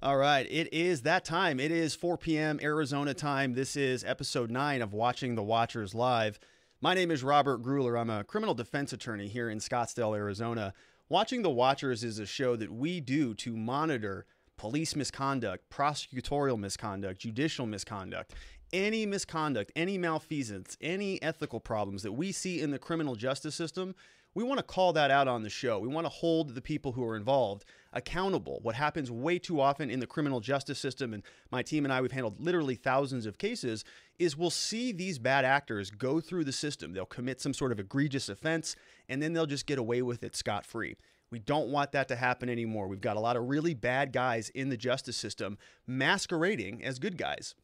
All right, it is that time. It is 4 p.m. Arizona time. This is episode 9 of Watching the Watchers Live. My name is Robert Gruler. I'm a criminal defense attorney here in Scottsdale, Arizona. Watching the Watchers is a show that we do to monitor police misconduct, prosecutorial misconduct, judicial misconduct, any misconduct, any malfeasance, any ethical problems that we see in the criminal justice system. We want to call that out on the show. We want to hold the people who are involved accountable. What happens way too often in the criminal justice system, and my team and I, we've handled literally thousands of cases, is we'll see these bad actors go through the system. They'll commit some sort of egregious offense, and then they'll just get away with it scot-free. We don't want that to happen anymore. We've got a lot of really bad guys in the justice system masquerading as good guys.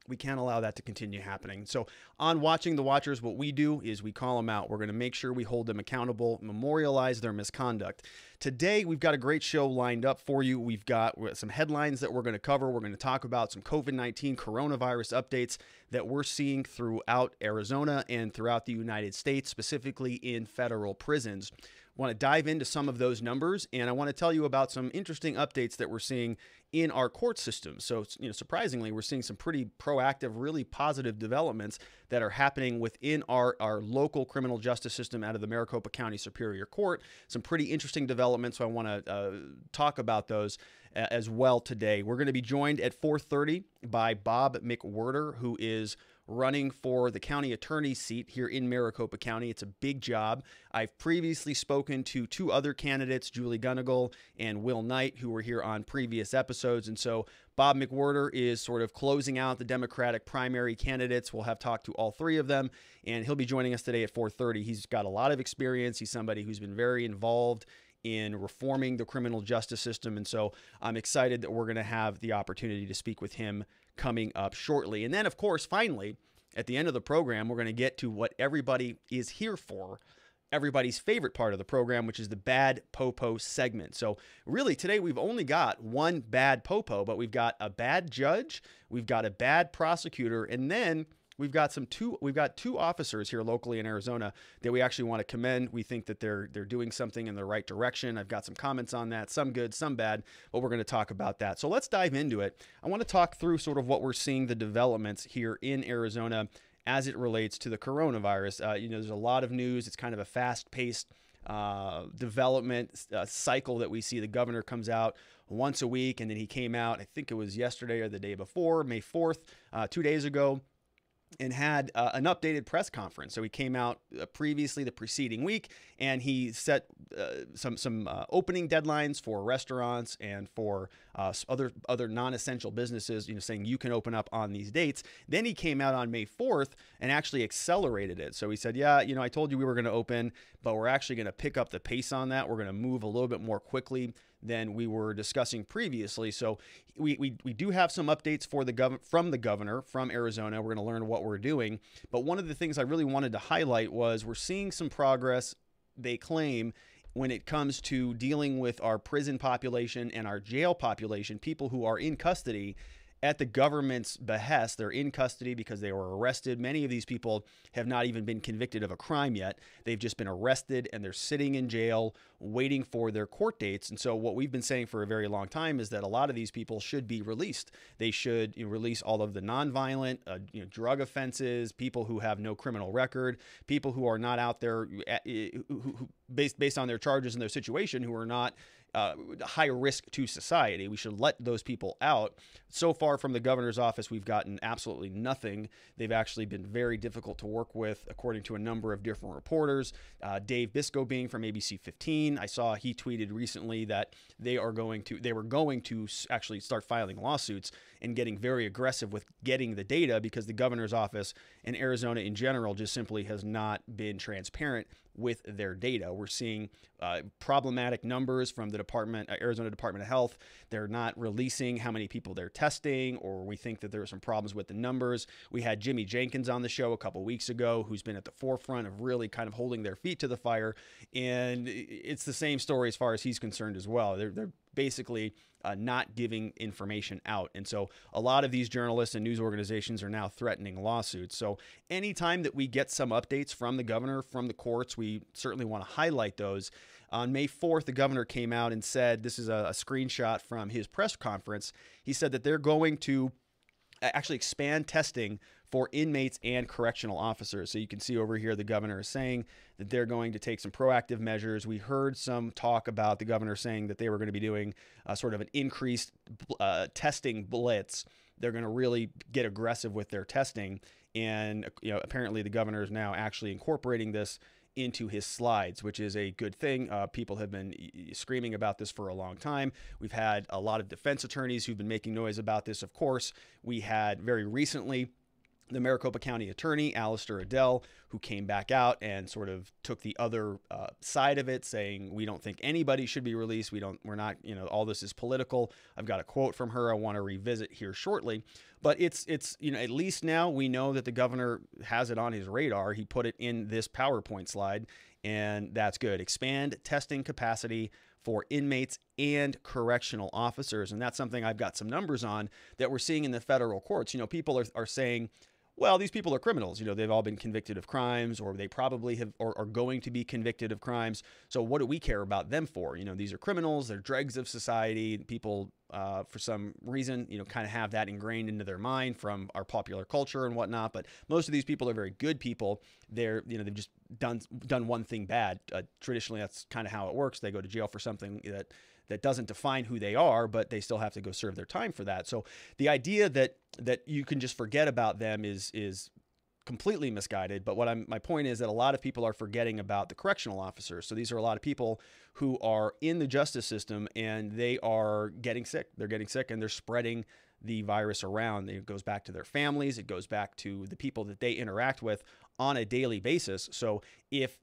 We can't allow that to continue happening. So on Watching the Watchers, what we do is we call them out. We're going to make sure we hold them accountable, memorialize their misconduct. Today, we've got a great show lined up for you. We've got some headlines that we're going to cover. We're going to talk about some COVID-19 coronavirus updates that we're seeing throughout Arizona and throughout the United States, specifically in federal prisons. I want to dive into some of those numbers, and I want to tell you about some interesting updates that we're seeing in our court system. So, surprisingly, we're seeing some pretty proactive, really positive developments that are happening within our local criminal justice system out of the Maricopa County Superior Court. Some pretty interesting developments, so I want to talk about those as well today. We're going to be joined at 4:30 by Bob McWhirter, who is running for the county attorney's seat here in Maricopa County. It's a big job. I've previously spoken to two other candidates, Julie Gunnigal and Will Knight, who were here on previous episodes. And so Bob McWhirter is sort of closing out the Democratic primary candidates. We'll have talked to all three of them, and he'll be joining us today at 4:30. He's got a lot of experience. He's somebody who's been very involved in reforming the criminal justice system. And so I'm excited that we're going to have the opportunity to speak with him coming up shortly. And then, of course, finally, at the end of the program, we're going to get to what everybody is here for, everybody's favorite part of the program, which is the Bad Popo segment. So really today we've only got one Bad Popo, but we've got a bad judge, we've got a bad prosecutor, and then we've got two officers here locally in Arizona that we actually want to commend. We think that they're doing something in the right direction. I've got some comments on that, some good, some bad, but we're going to talk about that. So let's dive into it. I want to talk through sort of what we're seeing, the developments here in Arizona as it relates to the coronavirus. There's a lot of news. It's kind of a fast-paced development cycle that we see. The governor comes out once a week, and then he came out, I think it was yesterday or the day before, May 4th, 2 days ago, and had an updated press conference. So he came out previously the preceding week, and he set some opening deadlines for restaurants and for other non-essential businesses, saying you can open up on these dates. Then he came out on May 4th and actually accelerated it. So he said, I told you we were going to open, but we're actually going to pick up the pace on that. We're going to move a little bit more quickly than we were discussing previously. So we do have some updates from the governor from Arizona. We're going to learn what we're doing. But one of the things I really wanted to highlight was we're seeing some progress, they claim, when it comes to dealing with our prison population and our jail population, people who are in custody at the government's behest. They're in custody because they were arrested. Many of these people have not even been convicted of a crime yet. They've just been arrested and they're sitting in jail waiting for their court dates. And so what we've been saying for a very long time is that a lot of these people should be released. They should release all of the nonviolent, drug offenses, people who have no criminal record, people who are not out there who based on their charges and their situation, who are not high risk to society. We should let those people out. So far from the governor's office, we've gotten absolutely nothing. They've actually been very difficult to work with, according to a number of different reporters. Dave Biscoe from ABC 15, I saw he tweeted recently that they were going to actually start filing lawsuits and getting very aggressive with getting the data, because the governor's office and Arizona in general just simply has not been transparent with their data. We're seeing problematic numbers from the Arizona Department of Health. They're not releasing how many people they're testing, or we think that there are some problems with the numbers. We had Jimmy Jenkins on the show a couple weeks ago, who's been at the forefront of really kind of holding their feet to the fire. And it's the same story as far as he's concerned as well. They're basically not giving information out. And so a lot of these journalists and news organizations are now threatening lawsuits. So anytime that we get some updates from the governor, from the courts, we certainly want to highlight those. On May 4th, the governor came out and said, this is a screenshot from his press conference. He said that they're going to actually expand testing for inmates and correctional officers. So you can see over here, the governor is saying that they're going to take some proactive measures. We heard some talk about the governor saying that they were going to be doing sort of an increased testing blitz. They're going to really get aggressive with their testing. And apparently the governor is now actually incorporating this into his slides, which is a good thing. People have been screaming about this for a long time. We've had a lot of defense attorneys who've been making noise about this. Of course, we had very recently the Maricopa County attorney, Alistair Adele, who came back out and sort of took the other side of it, saying, we don't think anybody should be released. We're not, all this is political. I've got a quote from her I want to revisit here shortly. But it's at least now we know that the governor has it on his radar. He put it in this PowerPoint slide, and that's good. Expand testing capacity for inmates and correctional officers. And that's something I've got some numbers on that we're seeing in the federal courts. People are saying, well, these people are criminals. They've all been convicted of crimes, or they probably have or are going to be convicted of crimes. So what do we care about them for? These are criminals. They're dregs of society. People, for some reason, kind of have that ingrained into their mind from our popular culture and whatnot. But most of these people are very good people. They've just done one thing bad. Traditionally, that's kind of how it works. They go to jail for something that doesn't define who they are, but they still have to go serve their time for that. So the idea that you can just forget about them is completely misguided. But my point is that a lot of people are forgetting about the correctional officers. So these are a lot of people who are in the justice system, and they are getting sick. They're getting sick, and they're spreading the virus around. It goes back to their families. It goes back to the people that they interact with on a daily basis. So if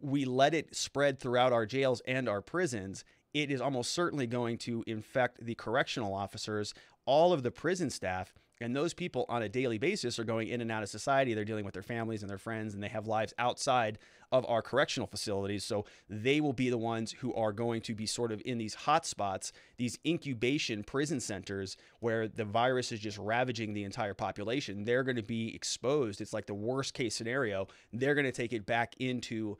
we let it spread throughout our jails and our prisons, it is almost certainly going to infect the correctional officers, all of the prison staff, and those people on a daily basis are going in and out of society. They're dealing with their families and their friends, and they have lives outside of our correctional facilities. So they will be the ones who are going to be sort of in these hot spots, these incubation prison centers where the virus is just ravaging the entire population. They're going to be exposed. It's like the worst case scenario. They're going to take it back into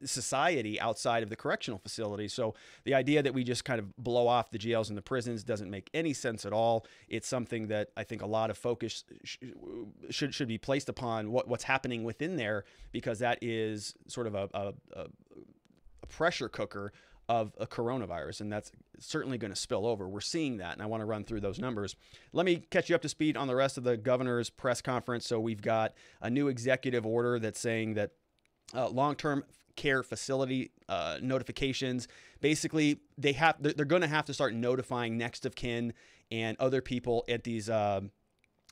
society outside of the correctional facility. So the idea that we just kind of blow off the jails and the prisons doesn't make any sense at all. It's something that I think a lot of focus should be placed upon what's happening within there, because that is sort of a pressure cooker of a coronavirus, and that's certainly going to spill over. We're seeing that, and I want to run through those numbers. Let me catch you up to speed on the rest of the governor's press conference. So we've got a new executive order that's saying that long-term care facility notifications, basically they're going to have to start notifying next of kin and other people at these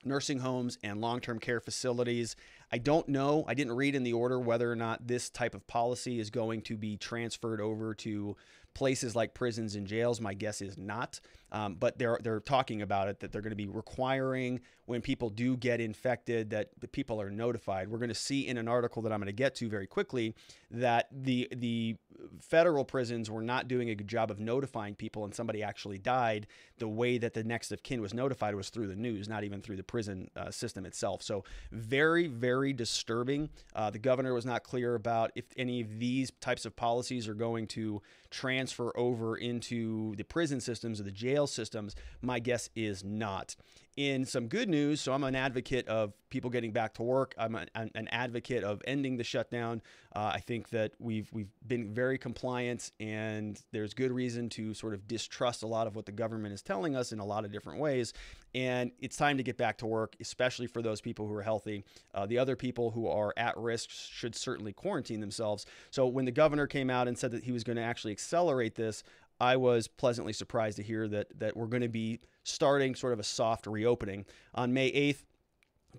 nursing homes and long-term care facilities. I don't know. I didn't read in the order whether or not this type of policy is going to be transferred over to places like prisons and jails. My guess is not. But they're talking about it, that they're going to be requiring when people do get infected that the people are notified. We're going to see in an article that I'm going to get to very quickly that the federal prisons were not doing a good job of notifying people, and somebody actually died. The way that the next of kin was notified was through the news, not even through the prison system itself. So very, very disturbing. The governor was not clear about if any of these types of policies are going to transfer over into the prison systems or the jail systems. My guess is not. In some good news, so I'm an advocate of people getting back to work. I'm an advocate of ending the shutdown. I think that we've been very compliant, and there's good reason to sort of distrust a lot of what the government is telling us in a lot of different ways. And it's time to get back to work, especially for those people who are healthy. The other people who are at risk should certainly quarantine themselves. So when the governor came out and said that he was going to actually accelerate this, I was pleasantly surprised to hear that we're going to be starting sort of a soft reopening. On May 8th,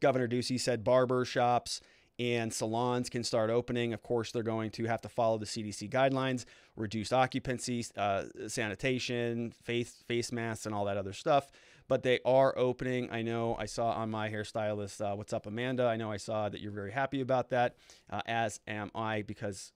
Governor Ducey said barber shops and salons can start opening. Of course, they're going to have to follow the CDC guidelines, reduced occupancy, sanitation, face masks, and all that other stuff. But they are opening. I know I saw on my hairstylist, what's up, Amanda? I know I saw that you're very happy about that, as am I, because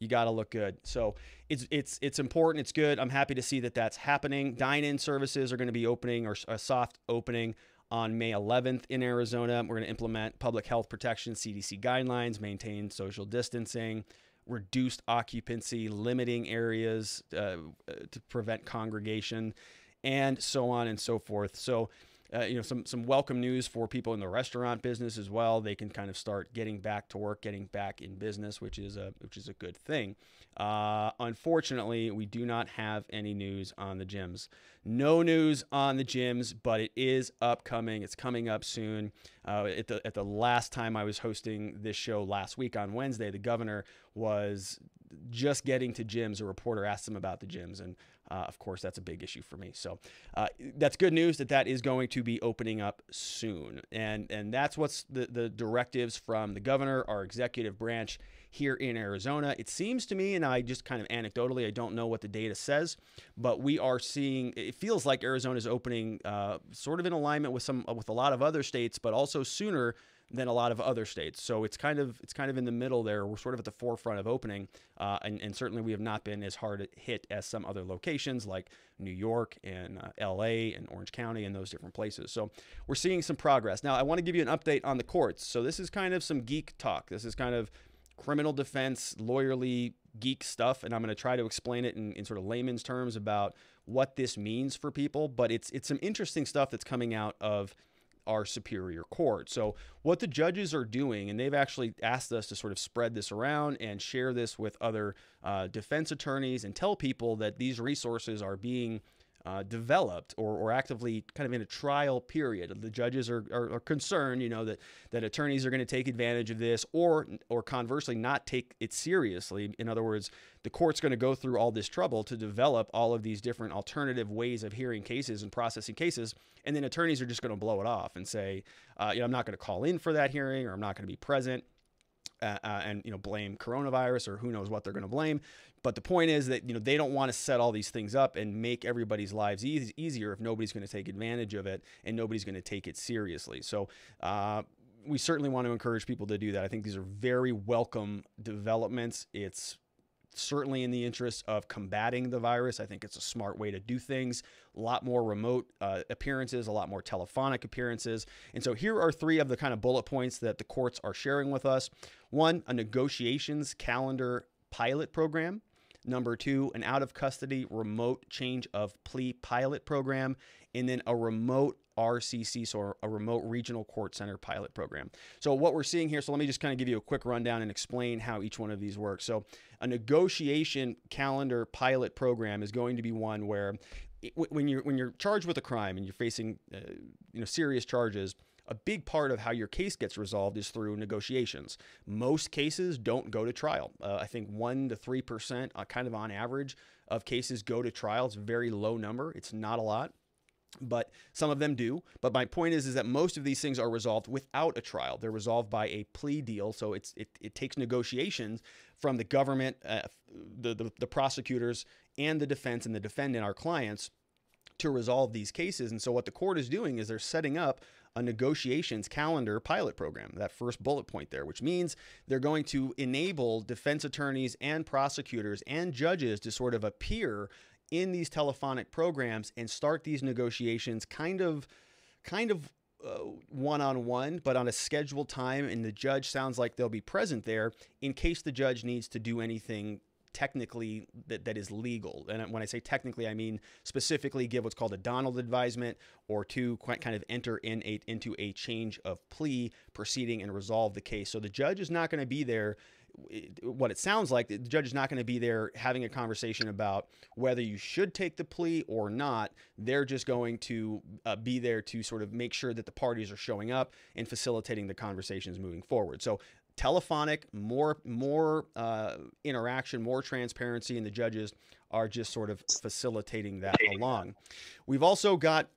you got to look good. So it's important. It's good. I'm happy to see that that's happening. Dine-in services are going to be opening, or a soft opening, on May 11th in Arizona. We're going to implement public health protection CDC guidelines, maintain social distancing, reduced occupancy, limiting areas to prevent congregation, and so on and so forth. So, some welcome news for people in the restaurant business as well. They can kind of start getting back to work, getting back in business, which is a good thing. Unfortunately, we do not have any news on the gyms. No news on the gyms, but it is upcoming. It's coming up soon. At the last time I was hosting this show last week on Wednesday, the governor was just getting to gyms. A reporter asked him about the gyms, and of course, that's a big issue for me. So that's good news that is going to be opening up soon. And that's what's the directives from the governor, our executive branch here in Arizona. It seems to me, and I just kind of anecdotally, I don't know what the data says, but we are seeing, it feels like Arizona is opening sort of in alignment with a lot of other states, but also sooner than a lot of other states. So it's kind of in the middle there. We're sort of at the forefront of opening, and certainly we have not been as hard hit as some other locations like New York and LA and Orange County and those different places. So we're seeing some progress. Now, I want to give you an update on the courts. So this is kind of some geek talk. This is kind of criminal defense, lawyerly geek stuff, and I'm going to try to explain it in sort of layman's terms about what this means for people. But it's some interesting stuff that's coming out of our superior court. So what the judges are doing, and they've actually asked us to sort of spread this around and share this with other defense attorneys and tell people that these resources are being developed or actively kind of in a trial period. The judges are concerned, that attorneys are going to take advantage of this or conversely not take it seriously. In other words, the court's going to go through all this trouble to develop all of these different alternative ways of hearing cases and processing cases, and then attorneys are just going to blow it off and say, I'm not going to call in for that hearing, or I'm not going to be present. And blame coronavirus, or who knows what they're going to blame. But the point is that they don't want to set all these things up and make everybody's lives easier if nobody's going to take advantage of it and nobody's going to take it seriously. So we certainly want to encourage people to do that. I think these are very welcome developments. It's certainly in the interest of combating the virus. I think it's a smart way to do things. A lot more remote appearances, a lot more telephonic appearances. And so here are three of the kind of bullet points that the courts are sharing with us. One, a negotiations calendar pilot program. Number two, an out-of-custody remote change of plea pilot program. And then a remote RCC, so a remote regional court center pilot program. So what we're seeing here, so let me just kind of give you a quick rundown and explain how each one of these works. So a negotiation calendar pilot program is going to be one where when you're charged with a crime and you're facing serious charges, a big part of how your case gets resolved is through negotiations. Most cases don't go to trial. I think 1% to 3%, kind of on average, of cases go to trial. It's a very low number. It's not a lot, but some of them do. But my point is that most of these things are resolved without a trial. They're resolved by a plea deal. So it takes negotiations from the government, the prosecutors, and the defense and the defendant, our clients, to resolve these cases. And so what the court is doing is they're setting up a negotiations calendar pilot program, that first bullet point there, which means they're going to enable defense attorneys and prosecutors and judges to sort of appear in these telephonic programs and start these negotiations kind of one-on-one, but on a scheduled time. And the judge sounds like they'll be present there in case the judge needs to do anything technically that is legal. And when I say technically, I mean specifically give what's called a Donald advisement, or to kind of enter into a change of plea proceeding and resolve the case. So the judge is not going to be there. What it sounds like, the judge is not going to be there having a conversation about whether you should take the plea or not. They're just going to be there to sort of make sure that the parties are showing up and facilitating the conversations moving forward. So telephonic, more interaction, more transparency, and the judges are just sort of facilitating that along. We've also got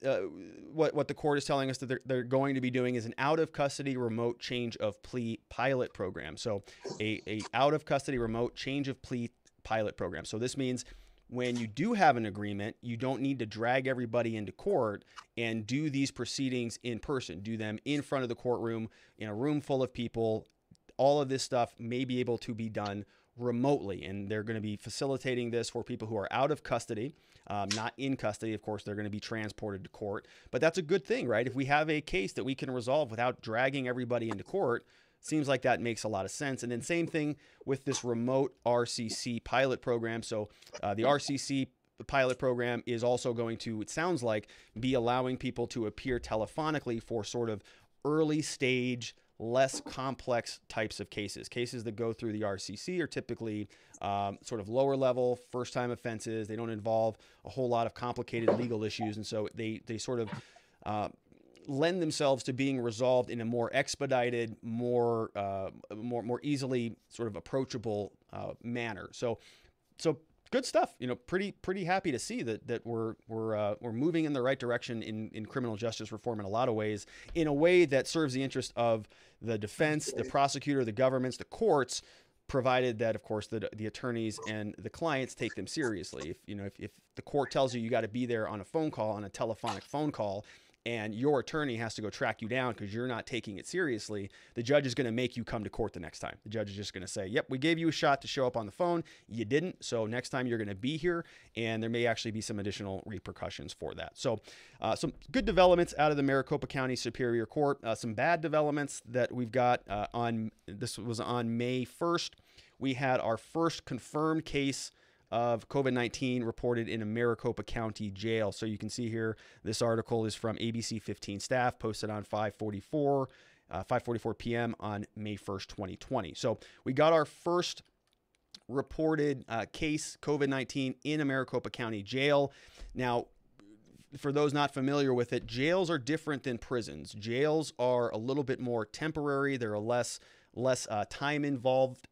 what the court is telling us that they're going to be doing is an out-of-custody remote change of plea pilot program. So a out-of-custody remote change of plea pilot program. So this means when you do have an agreement, you don't need to drag everybody into court and do these proceedings in person. Do them in front of the courtroom in a room full of people. All of this stuff may be able to be done remotely, and they're going to be facilitating this for people who are out of custody, not in custody. Of course, they're going to be transported to court, but that's a good thing, right? If we have a case that we can resolve without dragging everybody into court, seems like that makes a lot of sense. And then same thing with this remote RCC pilot program. So the RCC pilot program is also going to, it sounds like, be allowing people to appear telephonically for sort of early stage, less complex types of cases. Cases that go through the RCC are typically sort of lower level, first time offenses. They don't involve a whole lot of complicated legal issues. And so they sort of lend themselves to being resolved in a more expedited, more easily sort of approachable manner. So good stuff. Pretty happy to see that we're moving in the right direction in criminal justice reform in a lot of ways, in a way that serves the interest of the defense, the prosecutor, the governments, the courts, provided that, of course, the attorneys and the clients take them seriously. If the court tells you got to be there on a phone call, on a telephonic phone call, and your attorney has to go track you down because you're not taking it seriously, the judge is going to make you come to court the next time. The judge is just going to say, yep, we gave you a shot to show up on the phone. You didn't. So next time you're going to be here, and there may actually be some additional repercussions for that. So some good developments out of the Maricopa County Superior Court. Some bad developments that we've got this was on May 1st. We had our first confirmed case of COVID-19 reported in a Maricopa County jail. So you can see here, this article is from ABC 15 staff, posted on 5:44 p.m. on May 1st, 2020. So we got our first reported case, COVID-19, in a Maricopa County jail. Now, for those not familiar with it, jails are different than prisons. Jails are a little bit more temporary. There are less time involved.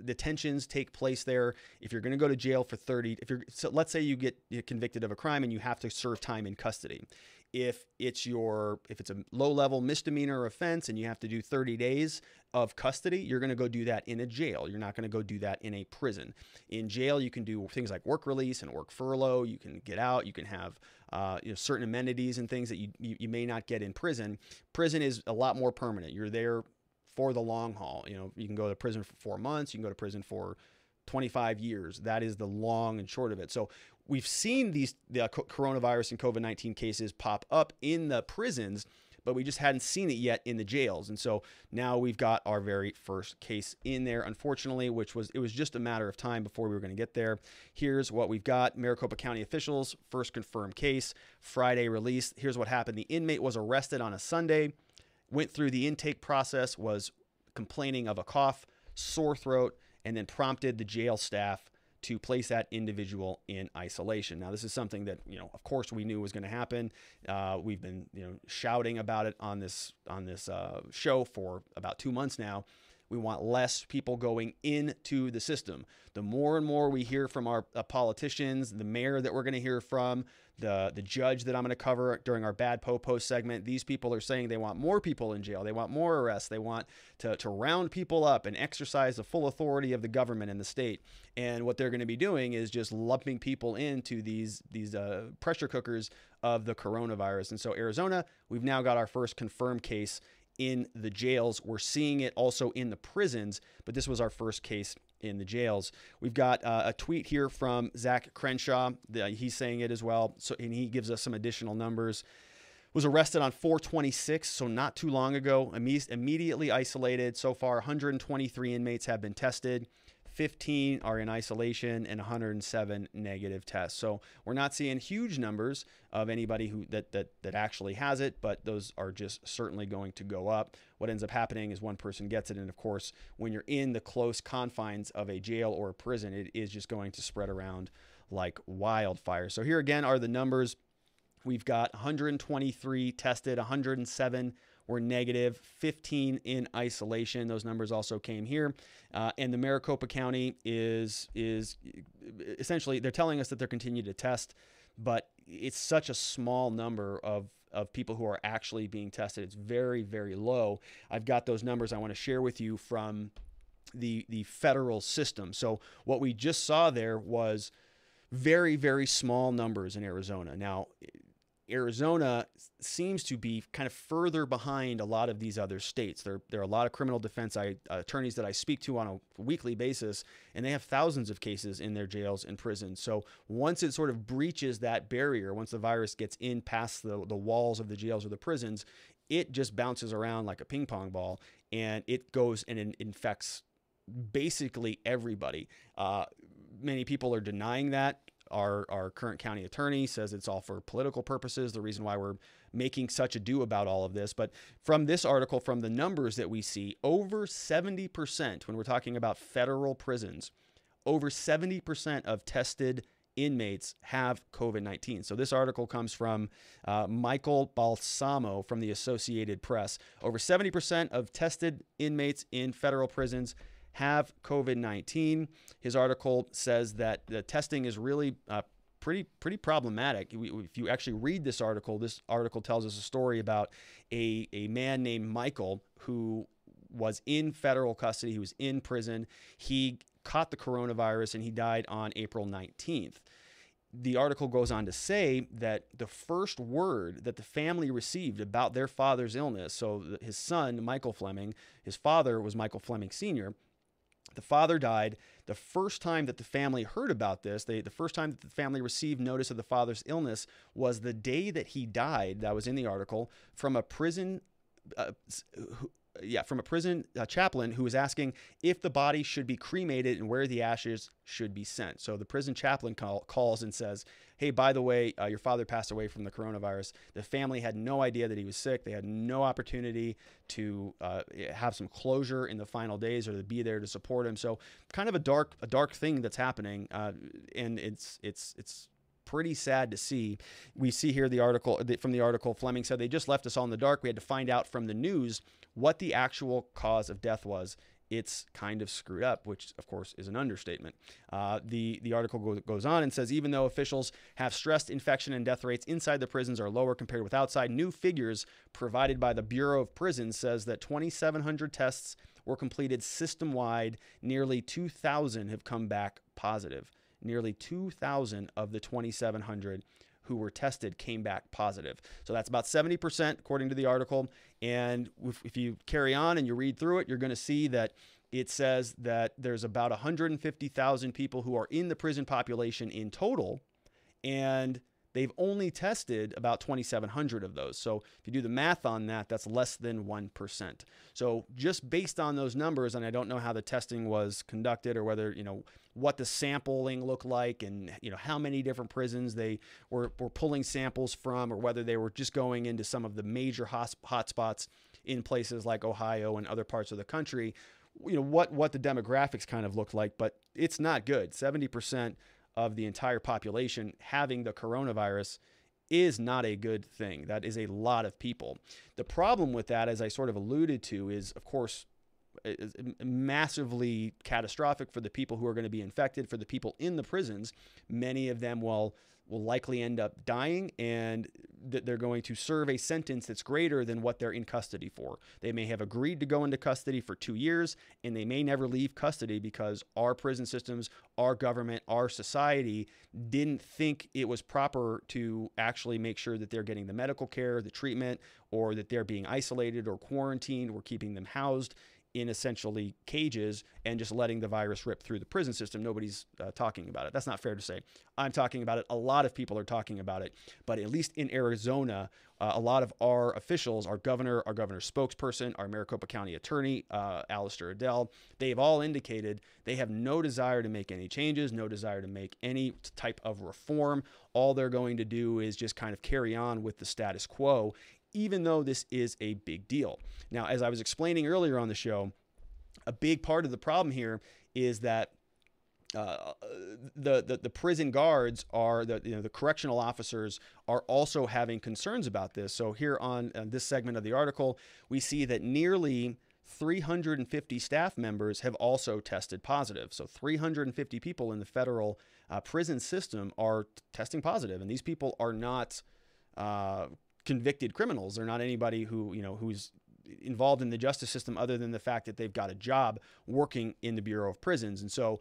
Detentions take place there. If you're going to go to jail for so let's say you get convicted of a crime and you have to serve time in custody. If it's a low-level misdemeanor offense and you have to do 30 days of custody, you're going to go do that in a jail. You're not going to go do that in a prison. In jail, you can do things like work release and work furlough. You can get out. You can have certain amenities and things that you may not get in prison. Prison is a lot more permanent. You're there for the long haul. You can go to prison for 4 months. You can go to prison for 25 years. That is the long and short of it. So we've seen the coronavirus and COVID-19 cases pop up in the prisons, but we just hadn't seen it yet in the jails. And so now we've got our very first case in there, unfortunately, it was just a matter of time before we were going to get there. Here's what we've got. Maricopa County officials, first confirmed case, Friday released. Here's what happened. The inmate was arrested on a Sunday, went through the intake process, was complaining of a cough, sore throat, and then prompted the jail staff to place that individual in isolation. Now, this is something that, of course, we knew was going to happen. We've been, shouting about it on this show for about 2 months now. We want less people going into the system. The more and more we hear from our politicians, the mayor that we're going to hear from, the judge that I'm going to cover during our Bad Popo segment, these people are saying they want more people in jail. They want more arrests. They want to round people up and exercise the full authority of the government and the state. And what they're going to be doing is just lumping people into these pressure cookers of the coronavirus. And so Arizona, we've now got our first confirmed case in the jails. We're seeing it also in the prisons, but this was our first case in the jails. We've got a tweet here from Zach Crenshaw. He's saying it as well. And he gives us some additional numbers. Was arrested on 4/26, so not too long ago. Immediately isolated. So far, 123 inmates have been tested. 15 are in isolation and 107 negative tests. So we're not seeing huge numbers of anybody that actually has it, but those are just certainly going to go up. What ends up happening is one person gets it, and of course, when you're in the close confines of a jail or a prison, it is just going to spread around like wildfire. So here again are the numbers. We've got 123 tested, 107 were negative, 15 in isolation. Those numbers also came here. And the Maricopa County is essentially, they're telling us that they're continuing to test, but it's such a small number of people who are actually being tested. It's very, very low. I've got those numbers I want to share with you from the federal system. So what we just saw there was very, very small numbers in Arizona. Now, Arizona seems to be kind of further behind a lot of these other states. There are a lot of criminal defense attorneys that I speak to on a weekly basis, and they have thousands of cases in their jails and prisons. So once it sort of breaches that barrier, once the virus gets in past the walls of the jails or the prisons, it just bounces around like a ping pong ball, and it goes and it infects basically everybody. Many people are denying that. Our current county attorney says it's all for political purposes, the reason why we're making such ado about all of this. But from this article, from the numbers that we see, over 70%, when we're talking about federal prisons, over 70% of tested inmates have COVID-19. So this article comes from Michael Balsamo from the Associated Press. Over 70% of tested inmates in federal prisons have COVID-19. His article says that the testing is really pretty problematic. If you actually read this article tells us a story about a man named Michael who was in federal custody. He was in prison. He caught the coronavirus and he died on April 19th. The article goes on to say that the first word that the family received about their father's illness, so his son, Michael Fleming, his father was Michael Fleming Sr., the father died. The first time that the family heard about this, the first time that the family received notice of the father's illness was the day that he died. That was in the article, from a prison chaplain who was asking if the body should be cremated and where the ashes should be sent. So the prison chaplain calls and says, hey, by the way, your father passed away from the coronavirus. The family had no idea that he was sick. They had no opportunity to have some closure in the final days or to be there to support him. So kind of a dark thing that's happening, and it's pretty sad to see. We see here from the article, Fleming said, they just left us all in the dark. We had to find out from the news what the actual cause of death was. It's kind of screwed up, which of course is an understatement. The article goes on and says, even though officials have stressed infection and death rates inside the prisons are lower compared with outside, new figures provided by the Bureau of Prisons says that 2,700 tests were completed system-wide. Nearly 2,000 have come back positive. Nearly 2,000 of the 2,700 who were tested came back positive. So that's about 70% according to the article. And if you carry on and you read through it, you're going to see that it says that there's about 150,000 people who are in the prison population in total, and they've only tested about 2,700 of those. So if you do the math on that, that's less than 1%. So just based on those numbers, and I don't know how the testing was conducted or whether, what the sampling looked like and, how many different prisons they were pulling samples from, or whether they were just going into some of the major hotspots in places like Ohio and other parts of the country, what the demographics kind of looked like, but it's not good. 70% of the entire population having the coronavirus is not a good thing. That is a lot of people. The problem with that, as I sort of alluded to, is, of course, is massively catastrophic for the people who are going to be infected, for the people in the prisons. Many of them will likely end up dying, and they're going to serve a sentence that's greater than what they're in custody for. They may have agreed to go into custody for 2 years, and they may never leave custody because our prison systems, our government, our society didn't think it was proper to actually make sure that they're getting the medical care, the treatment, or that they're being isolated or quarantined or keeping them housed in essentially cages and just letting the virus rip through the prison system. Nobody's talking about it. That's not fair to say. I'm talking about it. A lot of people are talking about it. But at least in Arizona, a lot of our officials, our governor's spokesperson, our Maricopa County attorney, Alistair Adele, they've all indicated they have no desire to make any changes, no desire to make any type of reform. All they're going to do is just kind of carry on with the status quo, even though this is a big deal. Now, as I was explaining earlier on the show, a big part of the problem here is that the prison guards are the correctional officers are also having concerns about this. So here on this segment of the article, we see that nearly 350 staff members have also tested positive. So 350 people in the federal prison system are testing positive, and these people are not convicted criminals. They're not anybody who's involved in the justice system other than the fact that they've got a job working in the Bureau of Prisons. And so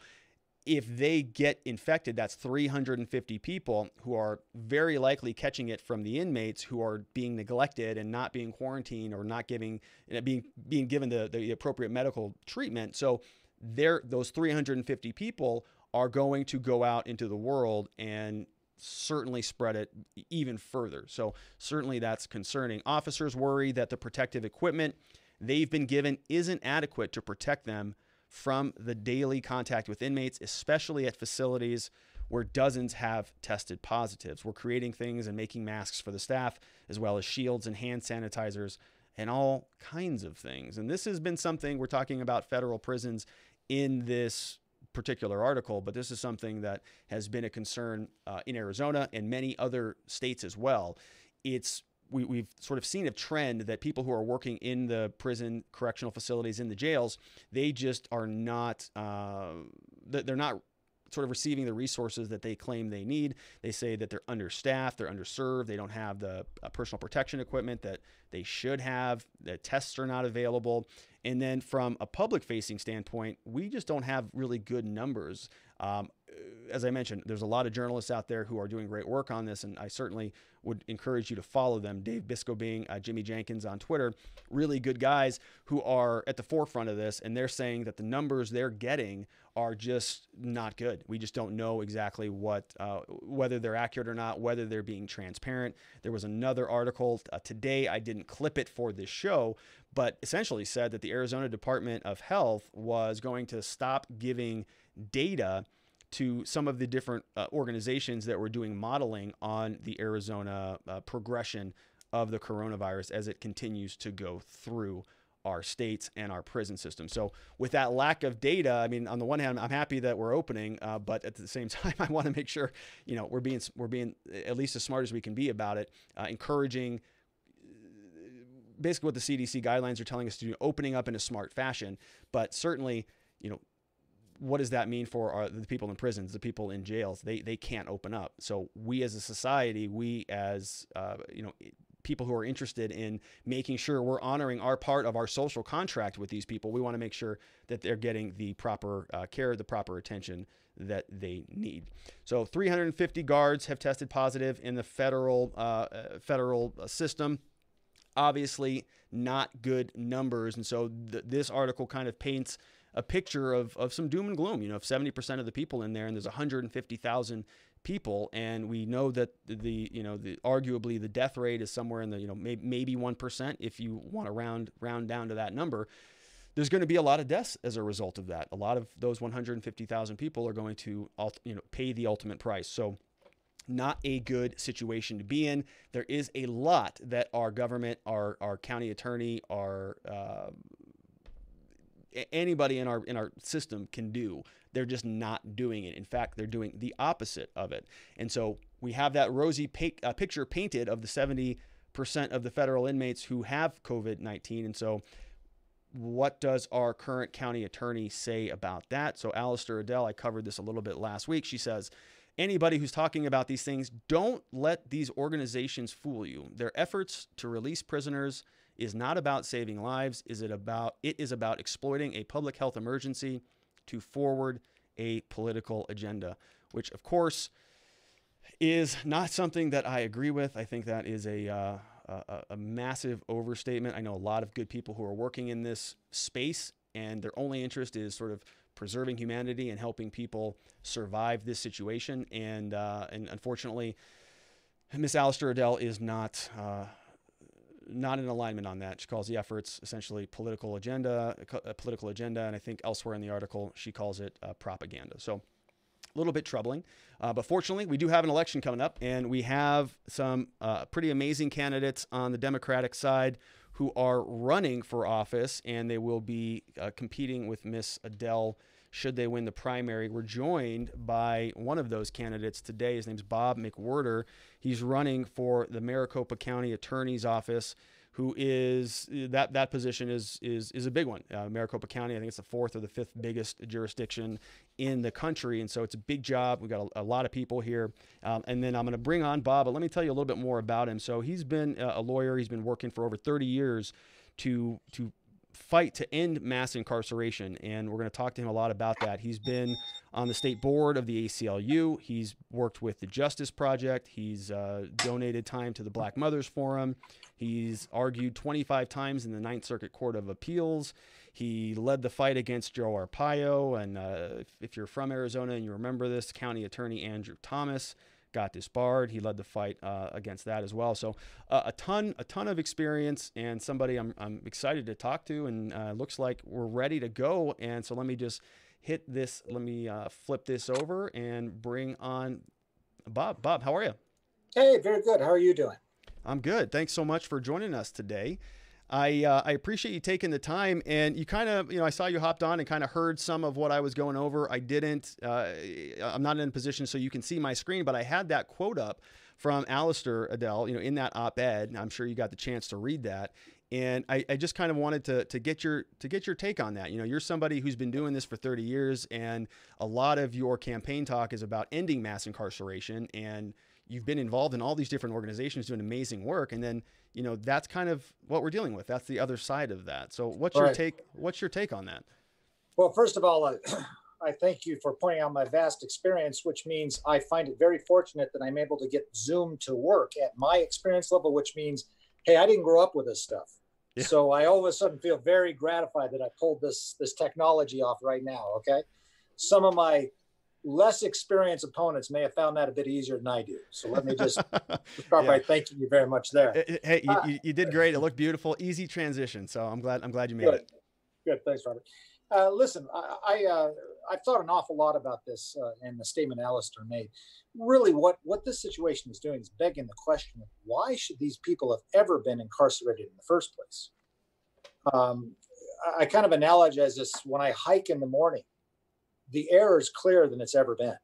if they get infected, that's 350 people who are very likely catching it from the inmates who are being neglected and not being quarantined or not being given the appropriate medical treatment. So those 350 people are going to go out into the world and certainly spread it even further. So certainly that's concerning. Officers worry that the protective equipment they've been given isn't adequate to protect them from the daily contact with inmates, especially at facilities where dozens have tested positives. We're creating things and making masks for the staff, as well as shields and hand sanitizers and all kinds of things. And this has been something, we're talking about federal prisons in this particular article, but this is something that has been a concern in Arizona and many other states as well. We've sort of seen a trend that people who are working in the prison, correctional facilities, in the jails, they just are not, they're not sort of receiving the resources that they claim they need. They say that they're understaffed, they're underserved, they don't have the personal protection equipment that they should have, the tests are not available. And then from a public-facing standpoint, we just don't have really good numbers. As I mentioned, there's a lot of journalists out there who are doing great work on this, and I certainly would encourage you to follow them. Dave Biscobing, Jimmy Jenkins on Twitter, really good guys who are at the forefront of this, and they're saying that the numbers they're getting are just not good. We just don't know exactly whether they're accurate or not, whether they're being transparent. There was another article today, I didn't clip it for this show, but essentially said that the Arizona Department of Health was going to stop giving data to some of the different organizations that were doing modeling on the Arizona progression of the coronavirus as it continues to go through our states and our prison system. So with that lack of data, I mean, on the one hand, I'm happy that we're opening, but at the same time, I want to make sure, we're being at least as smart as we can be about it, encouraging basically what the CDC guidelines are telling us to do, opening up in a smart fashion. But certainly, what does that mean for the people in prisons, the people in jails? They can't open up. So we as a society, we as, people who are interested in making sure we're honoring our part of our social contract with these people, we want to make sure that they're getting the proper care, the proper attention that they need. So 350 guards have tested positive in the federal system. Obviously not good numbers. And so this article kind of paints a picture of some doom and gloom. If 70% of the people in there, and there's 150,000 people, and we know that arguably the death rate is somewhere in the maybe 1% if you want to round down to that number. There's going to be a lot of deaths as a result of that. A lot of those 150,000 people are going to pay the ultimate price. So not a good situation to be in. There is a lot that our government, our county attorney, our anybody in our system can do. They're just not doing it. In fact, they're doing the opposite of it. And so we have that rosy picture painted of the 70% of the federal inmates who have COVID-19. And so what does our current county attorney say about that? So Alistair Adele, I covered this a little bit last week. She says, anybody who's talking about these things, don't let these organizations fool you. Their efforts to release prisoners is not about saving lives. It is about exploiting a public health emergency to forward a political agenda, which of course is not something that I agree with. I think that is a massive overstatement. I know a lot of good people who are working in this space, and their only interest is sort of preserving humanity and helping people survive this situation. And unfortunately, Miss Alistair Adele is not in alignment on that. She calls the efforts essentially a political agenda, and I think elsewhere in the article she calls it propaganda. So a little bit troubling, but fortunately we do have an election coming up, and we have some pretty amazing candidates on the Democratic side who are running for office, and they will be competing with Miss Adele should they win the primary. We're joined by one of those candidates today. His name's Bob McWhirter. He's running for the Maricopa County Attorney's Office, who is that position is a big one. Maricopa County, I think it's the fourth or the fifth biggest jurisdiction in the country, and so it's a big job. We've got a lot of people here, and then I'm going to bring on Bob, but let me tell you a little bit more about him. So he's been a lawyer. He's been working for over 30 years to fight to end mass incarceration. And we're going to talk to him a lot about that. He's been on the state board of the ACLU. He's worked with the Justice Project. He's donated time to the Black Mothers Forum. He's argued 25 times in the Ninth Circuit Court of Appeals. He led the fight against Joe Arpaio. And if you're from Arizona and you remember this, County Attorney Andrew Thomas got disbarred. He led the fight against that as well. So a ton of experience, and somebody I'm excited to talk to, and looks like we're ready to go. And so let me just hit this. Let me flip this over and bring on Bob. Bob, how are you? Hey, very good. How are you doing? I'm good. Thanks so much for joining us today. I appreciate you taking the time, and you kind of, I saw you hopped on and kind of heard some of what I was going over. I didn't, I'm not in a position so you can see my screen, but I had that quote up from Alistair Adele, in that op-ed, and I'm sure you got the chance to read that. And I just kind of wanted to get your take on that. You're somebody who's been doing this for 30 years, and a lot of your campaign talk is about ending mass incarceration, and you've been involved in all these different organizations doing amazing work. And then, that's kind of what we're dealing with. That's the other side of that. So what's your take? What's your take on that? Well, first of all, I thank you for pointing out my vast experience, which means I find it very fortunate that I'm able to get Zoom to work at my experience level, which means, hey, I didn't grow up with this stuff. Yeah. So I all of a sudden feel very gratified that I pulled this technology off right now. Okay. Some of my less experienced opponents may have found that a bit easier than I do. So let me just start by thanking you very much there. Hey, you did great. It looked beautiful. Easy transition. So I'm glad you made it. Good. Thanks, Robert. Listen, I've thought an awful lot about this and the statement Alistair made. Really, what this situation is doing is begging the question of why should these people have ever been incarcerated in the first place? I kind of analogize this when I hike in the morning. The air is clearer than it's ever been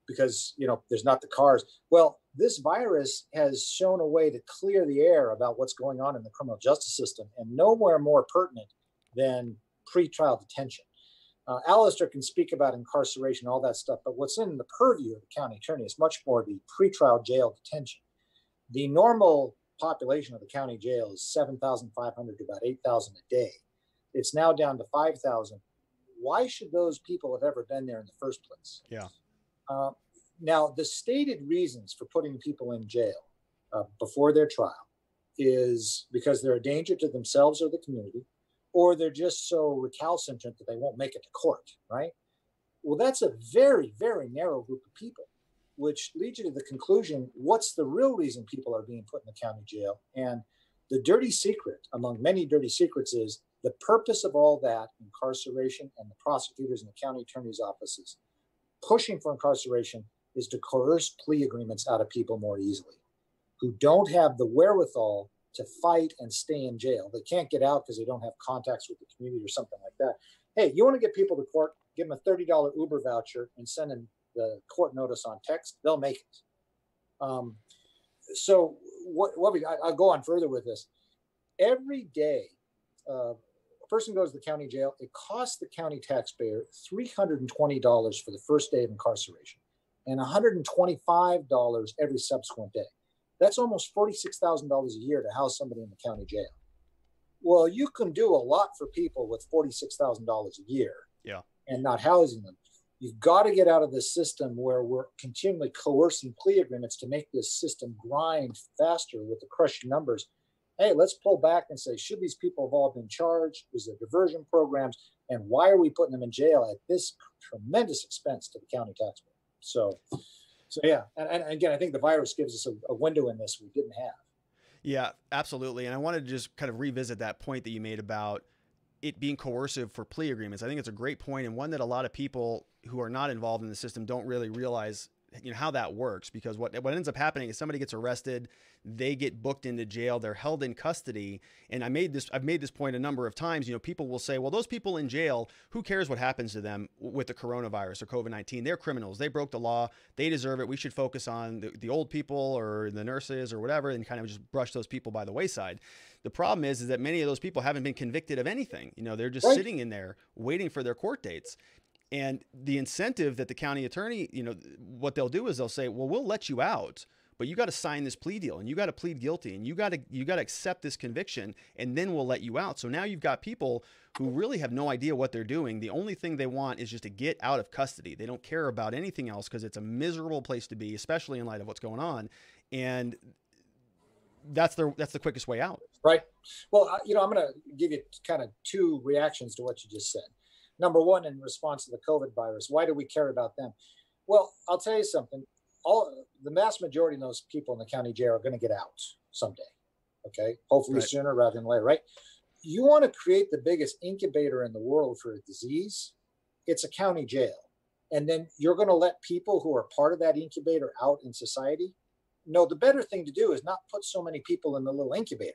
because, there's not the cars. Well, this virus has shown a way to clear the air about what's going on in the criminal justice system, and nowhere more pertinent than pretrial detention. Alistair can speak about incarceration, all that stuff, but what's in the purview of the county attorney is much more the pretrial jail detention. The normal population of the county jail is 7,500 to about 8,000 a day. It's now down to 5,000. Why should those people have ever been there in the first place? Yeah. Now, the stated reasons for putting people in jail before their trial is because they're a danger to themselves or the community, or they're just so recalcitrant that they won't make it to court, right? Well, that's a very, very narrow group of people, which leads you to the conclusion, what's the real reason people are being put in the county jail? And the dirty secret, among many dirty secrets, is the purpose of all that incarceration and the prosecutors and the county attorney's offices pushing for incarceration is to coerce plea agreements out of people more easily who don't have the wherewithal to fight and stay in jail. They can't get out because they don't have contacts with the community or something like that. Hey, you want to get people to court, give them a $30 Uber voucher and send them the court notice on text, they'll make it. So I'll go on further with this. Every day, a person goes to the county jail, it costs the county taxpayer $320 for the first day of incarceration and $125 every subsequent day. That's almost $46,000 a year to house somebody in the county jail. Well, you can do a lot for people with $46,000 a year and not housing them. You've got to get out of this system where we're continually coercing plea agreements to make this system grind faster with the crushing numbers. Hey, let's pull back and say, should these people have all been charged? Was there diversion programs? And why are we putting them in jail at this tremendous expense to the county taxpayer? So yeah. And again, I think the virus gives us a window in this we didn't have. Yeah, absolutely. And I wanted to just kind of revisit that point that you made about it being coercive for plea agreements. I think it's a great point, and one that a lot of people who are not involved in the system don't really realize how that works, because what ends up happening is somebody gets arrested, they get booked into jail, they're held in custody. And I've made this point a number of times. People will say, well, those people in jail, who cares what happens to them with the coronavirus or COVID-19? They're criminals. They broke the law. They deserve it. We should focus on the old people or the nurses or whatever, and kind of just brush those people by the wayside. The problem is that many of those people haven't been convicted of anything. They're just sitting in there waiting for their court dates. And the incentive that the county attorney, what they'll do is they'll say, well, we'll let you out, but you got to sign this plea deal and you got to plead guilty and you got to accept this conviction and then we'll let you out. So now you've got people who really have no idea what they're doing. The only thing they want is just to get out of custody. They don't care about anything else because it's a miserable place to be, especially in light of what's going on. And that's the quickest way out. Right. Well, I'm going to give you kind of two reactions to what you just said. Number one, in response to the COVID virus, why do we care about them? Well, I'll tell you something. The vast majority of those people in the county jail are going to get out someday. Okay. Hopefully right. Sooner rather than later, right? You want to create the biggest incubator in the world for a disease, it's a county jail. And then you're going to let people who are part of that incubator out in society. No, the better thing to do is not put so many people in the little incubator.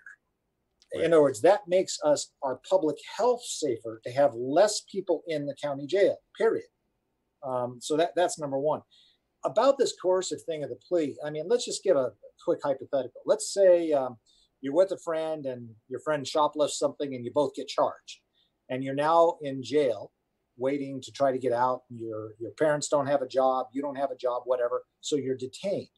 Right. In other words, that makes our public health safer to have less people in the county jail, period. So that's number one. About this coercive thing of the plea, I mean, let's just give a quick hypothetical. Let's say you're with a friend and your friend shoplifts something and you both get charged. And you're now in jail waiting to try to get out. Your parents don't have a job, you don't have a job, whatever. So you're detained.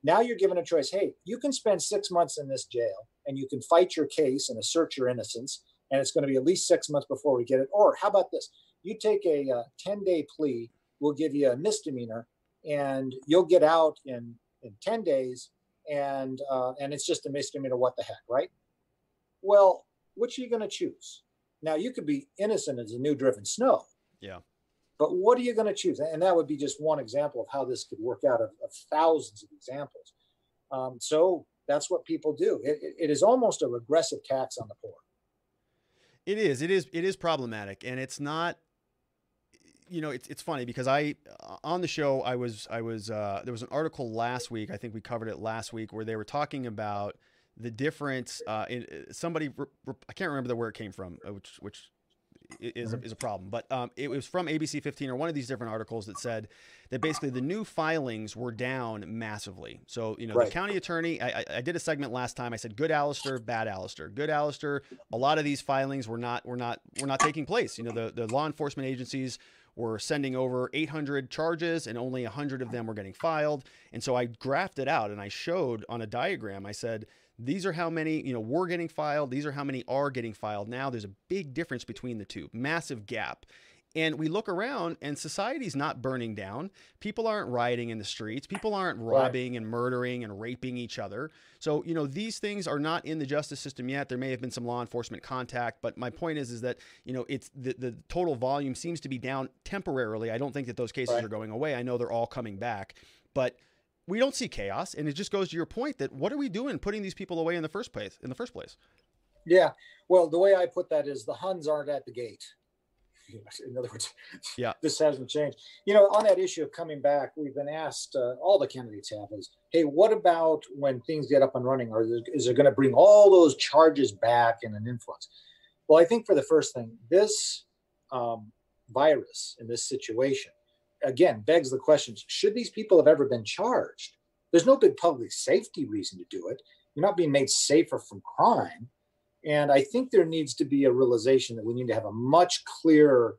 Now you're given a choice. Hey, you can spend 6 months in this jail and you can fight your case and assert your innocence. And it's going to be at least 6 months before we get it. Or how about this? You take a 10-day plea. We'll give you a misdemeanor and you'll get out in 10 days. And it's just a misdemeanor. What the heck, right? Well, which are you going to choose? Now, you could be innocent as a new driven snow. Yeah. But what are you going to choose? And that would be just one example of how this could work out of thousands of examples. So that's what people do. It is almost a regressive tax on the poor. It is problematic. And it's not, it's funny because on the show, there was an article last week. I think we covered it last week where they were talking about the difference in somebody, I can't remember where it came from, which is a problem, but it was from ABC 15 or one of these different articles that said that basically the new filings were down massively. So, right. The county attorney, I did a segment last time. I said, good Alistair, bad Alistair, good Alistair. A lot of these filings were not taking place. The law enforcement agencies were sending over 800 charges and only 100 of them were getting filed. And so I graphed it out and I showed on a diagram, I said, these are how many, were getting filed. These are how many are getting filed now. There's a big difference between the two, massive gap. And we look around and society's not burning down. People aren't rioting in the streets. People aren't robbing and murdering and raping each other. So, these things are not in the justice system yet. There may have been some law enforcement contact, but my point is that, it's the total volume seems to be down temporarily. I don't think that those cases are going away. I know they're all coming back, but we don't see chaos. And it just goes to your point that what are we doing putting these people away in the first place? Yeah. Well, the way I put that is the Huns aren't at the gate. In other words, yeah, this hasn't changed. On that issue of coming back, we've been asked, all the candidates have is, hey, what about when things get up and running? Or is it going to bring all those charges back in an influx? Well, I think for the first thing, this virus in this situation, again, begs the question, should these people have ever been charged? There's no big public safety reason to do it. You're not being made safer from crime. And I think there needs to be a realization that we need to have a much clearer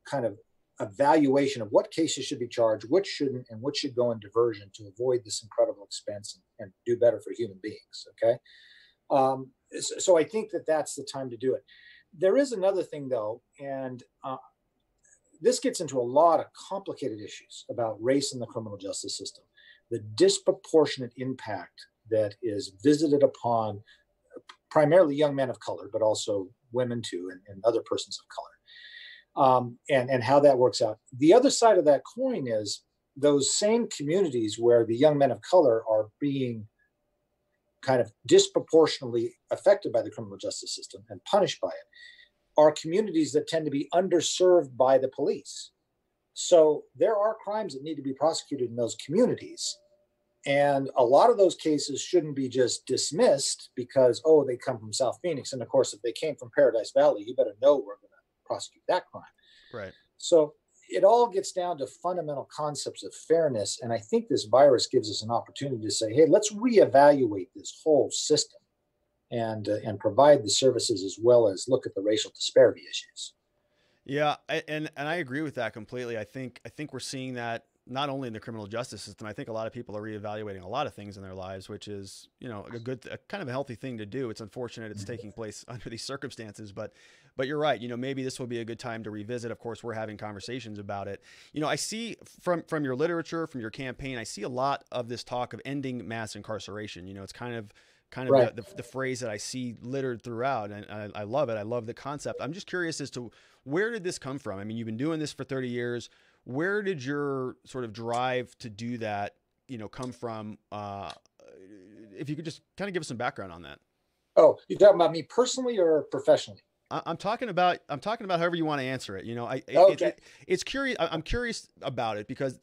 kind of evaluation of what cases should be charged, which shouldn't, and what should go in diversion to avoid this incredible expense and do better for human beings. Okay. So I think that's the time to do it. There is another thing though, and this gets into a lot of complicated issues about race in the criminal justice system, the disproportionate impact that is visited upon primarily young men of color, but also women too, and other persons of color, and how that works out. The other side of that coin is those same communities where the young men of color are being kind of disproportionately affected by the criminal justice system and punished by it are communities that tend to be underserved by the police. So there are crimes that need to be prosecuted in those communities. And a lot of those cases shouldn't be just dismissed because, they come from South Phoenix. And of course, if they came from Paradise Valley, you better know we're going to prosecute that crime. Right. So it all gets down to fundamental concepts of fairness. And I think this virus gives us an opportunity to say, hey, let's reevaluate this whole system and provide the services as well as look at the racial disparity issues. Yeah. And I agree with that completely. I think we're seeing that not only in the criminal justice system. I think a lot of people are reevaluating a lot of things in their lives, which is, a kind of a healthy thing to do. It's unfortunate it's taking place under these circumstances, but you're right. Maybe this will be a good time to revisit. Of course, we're having conversations about it. I see from your literature, from your campaign, I see a lot of this talk of ending mass incarceration. It's kind of right. the phrase that I see littered throughout, and I love it. I love the concept. I'm just curious as to where did this come from? I mean, you've been doing this for 30 years. Where did your sort of drive to do that, come from? If you could just kind of give us some background on that. Oh, you're talking about me personally or professionally? I'm talking about however you want to answer it. Okay. It's curious. I'm curious about it because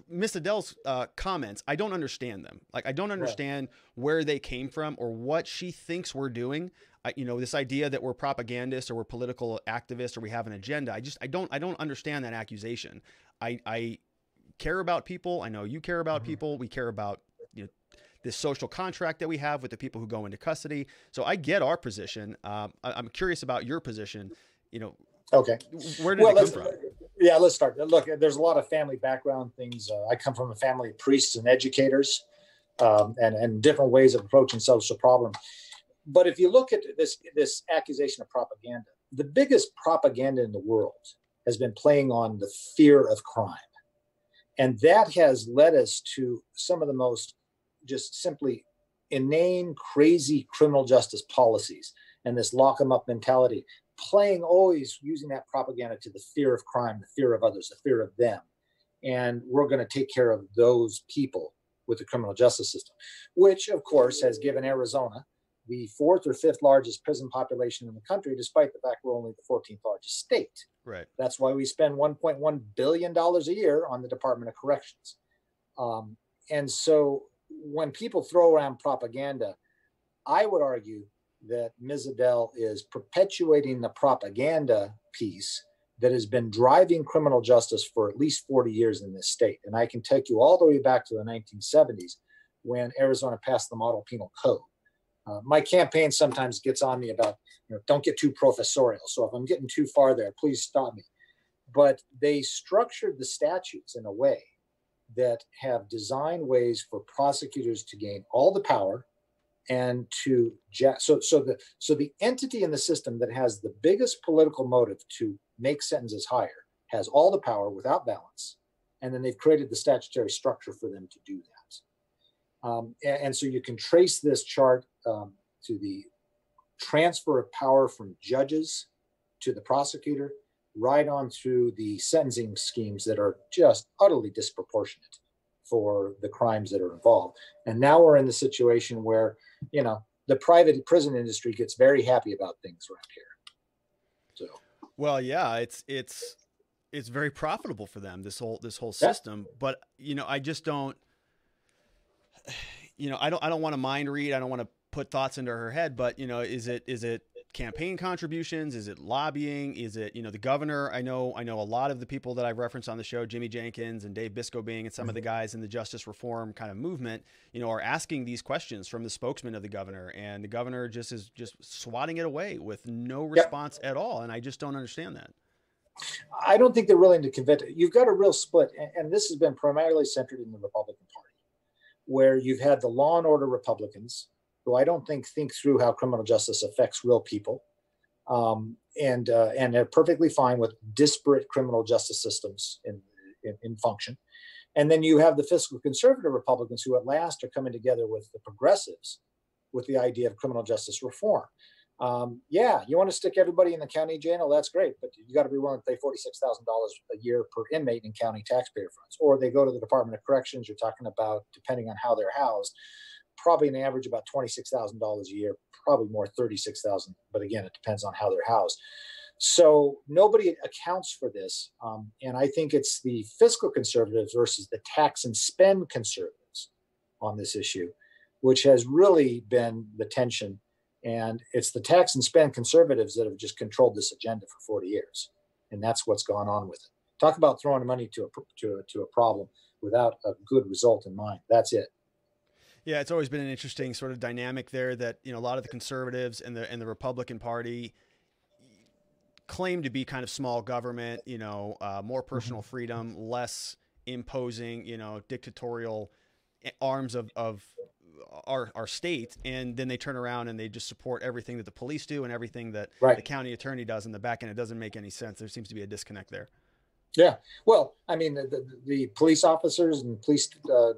Miss Adele's comments, I don't understand them. Like, I don't understand where they came from or what she thinks we're doing. This idea that we're propagandists or we're political activists or we have an agenda. I don't understand that accusation. I care about people. I know you care about people. We care about, this social contract that we have with the people who go into custody. So I get our position. I'm curious about your position. Okay. Where did it come from? Yeah, let's start. Look, there's a lot of family background things. I come from a family of priests and educators, and different ways of approaching social problems. But if you look at this accusation of propaganda, the biggest propaganda in the world has been playing on the fear of crime. And that has led us to some of the most just simply inane, crazy criminal justice policies and this lock 'em up mentality, playing always using that propaganda to the fear of crime, the fear of others, the fear of them. And we're going to take care of those people with the criminal justice system, which of course has given Arizona the 4th or 5th largest prison population in the country, despite the fact we're only the 14th largest state. Right. That's why we spend $1.1 billion a year on the Department of Corrections. And so when people throw around propaganda, I would argue that Ms. Adele is perpetuating the propaganda piece that has been driving criminal justice for at least 40 years in this state. And I can take you all the way back to the 1970s when Arizona passed the Model Penal Code. My campaign sometimes gets on me about, don't get too professorial. So if I'm getting too far there, please stop me. But they structured the statutes in a way that have designed ways for prosecutors to gain all the power and to so the entity in the system that has the biggest political motive to make sentences higher has all the power without balance, and then they've created the statutory structure for them to do that. And so you can trace this chart to the transfer of power from judges to the prosecutor, right on through the sentencing schemes that are just utterly disproportionate for the crimes that are involved. And now we're in the situation where, the private prison industry gets very happy about things around here. So, well, yeah, it's very profitable for them, this whole system. Yeah. But, I just don't, I don't want to mind read. I don't want to put thoughts into her head, but, is it campaign contributions? Is it lobbying? Is it, the governor? I know a lot of the people that I've referenced on the show, Jimmy Jenkins and Dave Biscobing and some of the guys in the justice reform kind of movement, are asking these questions from the spokesman of the governor, and the governor is swatting it away with no response at all. And I just don't understand that. I don't think they're willing to convince. You've got a real split. And this has been primarily centered in the Republican Party, where you've had the law and order Republicans, who I don't think through how criminal justice affects real people, and they're perfectly fine with disparate criminal justice systems in function. And then you have the fiscal conservative Republicans who at last are coming together with the progressives with the idea of criminal justice reform. You want to stick everybody in the county jail? That's great, but you got to be willing to pay $46,000 a year per inmate in county taxpayer funds. Or they go to the Department of Corrections. You're talking about, depending on how they're housed, probably an average about $26,000 a year, probably more 36,000. But again, it depends on how they're housed. So nobody accounts for this. And I think it's the fiscal conservatives versus the tax and spend conservatives on this issue, which has really been the tension. And it's the tax and spend conservatives that have just controlled this agenda for 40 years. And that's what's gone on with it. Talk about throwing money to a problem without a good result in mind. That's it. Yeah, it's always been an interesting sort of dynamic there that, a lot of the conservatives and the Republican Party claim to be kind of small government, more personal freedom, less imposing, dictatorial arms of our state. And then they turn around and they just support everything that the police do and everything that the county attorney does in the back end. It doesn't make any sense. There seems to be a disconnect there. Yeah. Well, I mean, the police officers and police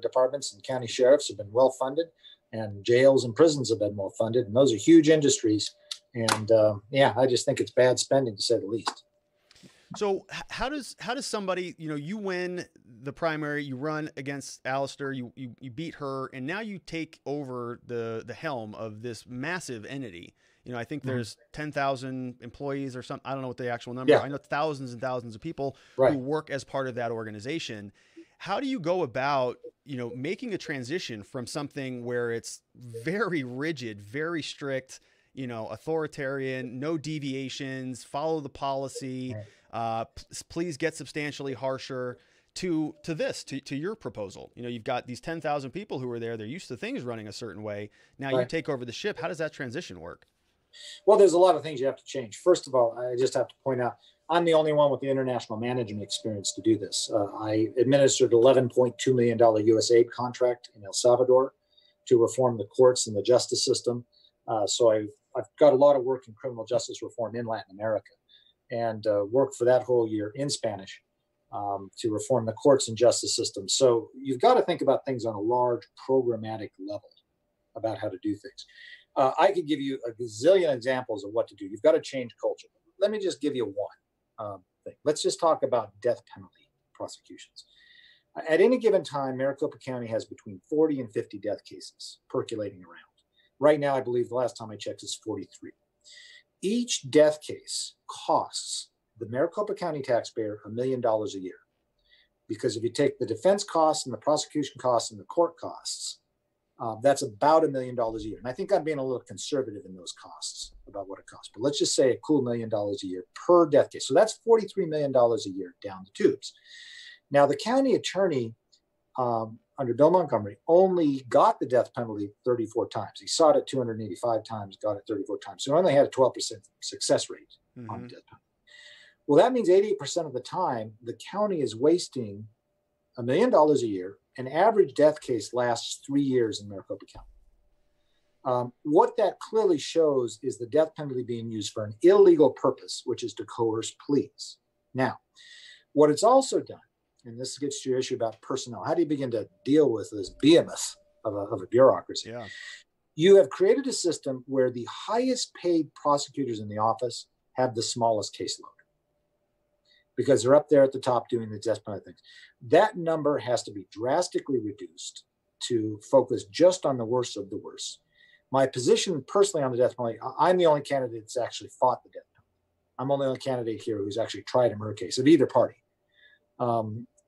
departments and county sheriffs have been well funded, and jails and prisons have been well funded. And those are huge industries. And I just think it's bad spending, to say the least. So how does somebody, you win the primary, you run against Alistair, you beat her, and now you take over the helm of this massive entity. I think there's 10,000 employees or something. I don't know what the actual number. Yeah. I know thousands and thousands of people who work as part of that organization. How do you go about, making a transition from something where it's very rigid, very strict, authoritarian, no deviations, follow the policy, please get substantially harsher, to your proposal? You've got these 10,000 people who are there. They're used to things running a certain way. Now you take over the ship. How does that transition work? Well, there's a lot of things you have to change. First of all, I just have to point out, I'm the only one with the international management experience to do this. I administered $11.2 million U.S. aid contract in El Salvador to reform the courts and the justice system. So I've got a lot of work in criminal justice reform in Latin America, and worked for that whole year in Spanish to reform the courts and justice system. So you've got to think about things on a large programmatic level about how to do things. I could give you a gazillion examples of what to do. You've got to change culture. Let me just give you one thing. Let's just talk about death penalty prosecutions. At any given time, Maricopa County has between 40 and 50 death cases percolating around. Right now, I believe the last time I checked, it's 43. Each death case costs the Maricopa County taxpayer $1 million a year. Because if you take the defense costs and the prosecution costs and the court costs, that's about $1 million a year. And I think I'm being a little conservative in those costs about what it costs. But let's just say a cool $1 million a year per death case. So that's $43 million a year down the tubes. Now, the county attorney under Bill Montgomery only got the death penalty 34 times. He sought it 285 times, got it 34 times. So he only had a 12% success rate on the death penalty. Well, that means 88% of the time, the county is wasting $1 million a year. An average death case lasts 3 years in Maricopa County. What that clearly shows is the death penalty being used for an illegal purpose, which is to coerce pleas. Now, what it's also done, and this gets to your issue about personnel, how do you begin to deal with this behemoth of a bureaucracy? Yeah. You have created a system where the highest paid prosecutors in the office have the smallest caseload, because they're up there at the top doing the death penalty things. That number has to be drastically reduced to focus just on the worst of the worst. My position personally on the death penalty, I'm the only candidate that's actually fought the death penalty. I'm only the only candidate here who's actually tried a murder case of either party.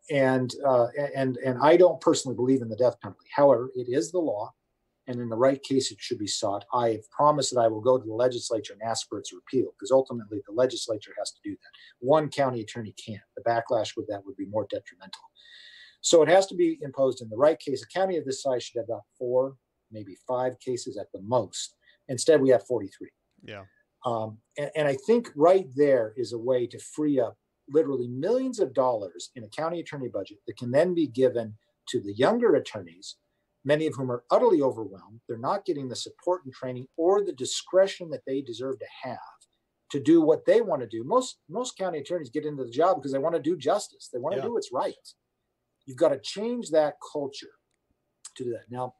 And I don't personally believe in the death penalty. However, it is the law, and in the right case, it should be sought. I have promised that I will go to the legislature and ask for its repeal, because ultimately the legislature has to do that. One county attorney can't. The backlash with that would be more detrimental. So it has to be imposed in the right case. A county of this size should have about 4, maybe 5 cases at the most. Instead, we have 43. Yeah. And I think right there is a way to free up literally millions of dollars in a county attorney budget that can then be given to the younger attorneys, many of whom are utterly overwhelmed. They're not getting the support and training or the discretion that they deserve to have to do what they want to do. Most county attorneys get into the job because they want to do justice. They want to do what's right. You've got to change that culture to do that. Now,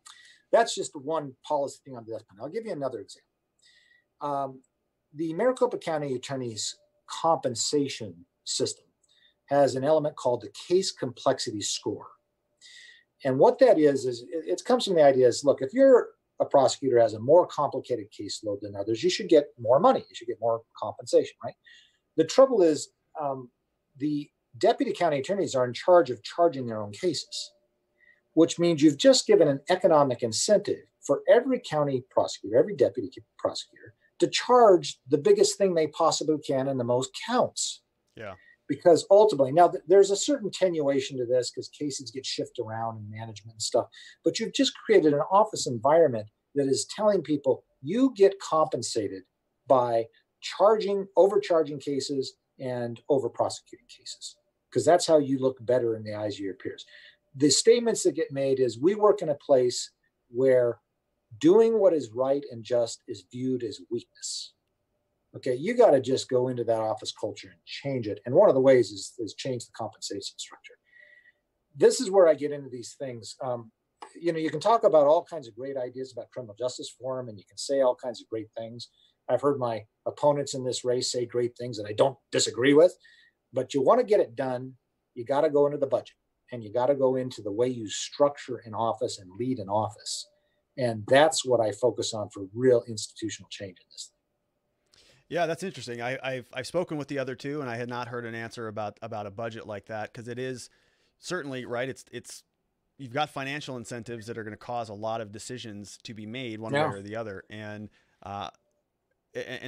that's just one policy thing on the death penalty. I'll give you another example. The Maricopa County attorney's compensation system has an element called the case complexity score. And what that is it comes from the idea is, look, if you're a prosecutor has a more complicated caseload than others, you should get more money. You should get more compensation, right? The trouble is the deputy county attorneys are in charge of charging their own cases, which means you've just given an economic incentive for every county prosecutor, every deputy prosecutor, to charge the biggest thing they possibly can and the most counts. Yeah. Because ultimately, now there's a certain attenuation to this because cases get shifted around and management and stuff, but you've just created an office environment that is telling people you get compensated by overcharging cases and over prosecuting cases, because that's how you look better in the eyes of your peers. The statements that get made is, we work in a place where doing what is right and just is viewed as weakness. Okay, you got to just go into that office culture and change it. And one of the ways is change the compensation structure. This is where I get into these things. You can talk about all kinds of great ideas about criminal justice reform, and you can say all kinds of great things. I've heard my opponents in this race say great things that I don't disagree with, but you want to get it done, you got to go into the budget, and you got to go into the way you structure an office and lead an office. And that's what I focus on for real institutional change in this thing. Yeah, that's interesting. I've spoken with the other two, and I had not heard an answer about a budget like that, because it is certainly right. It's you've got financial incentives that are going to cause a lot of decisions to be made one way or the other, and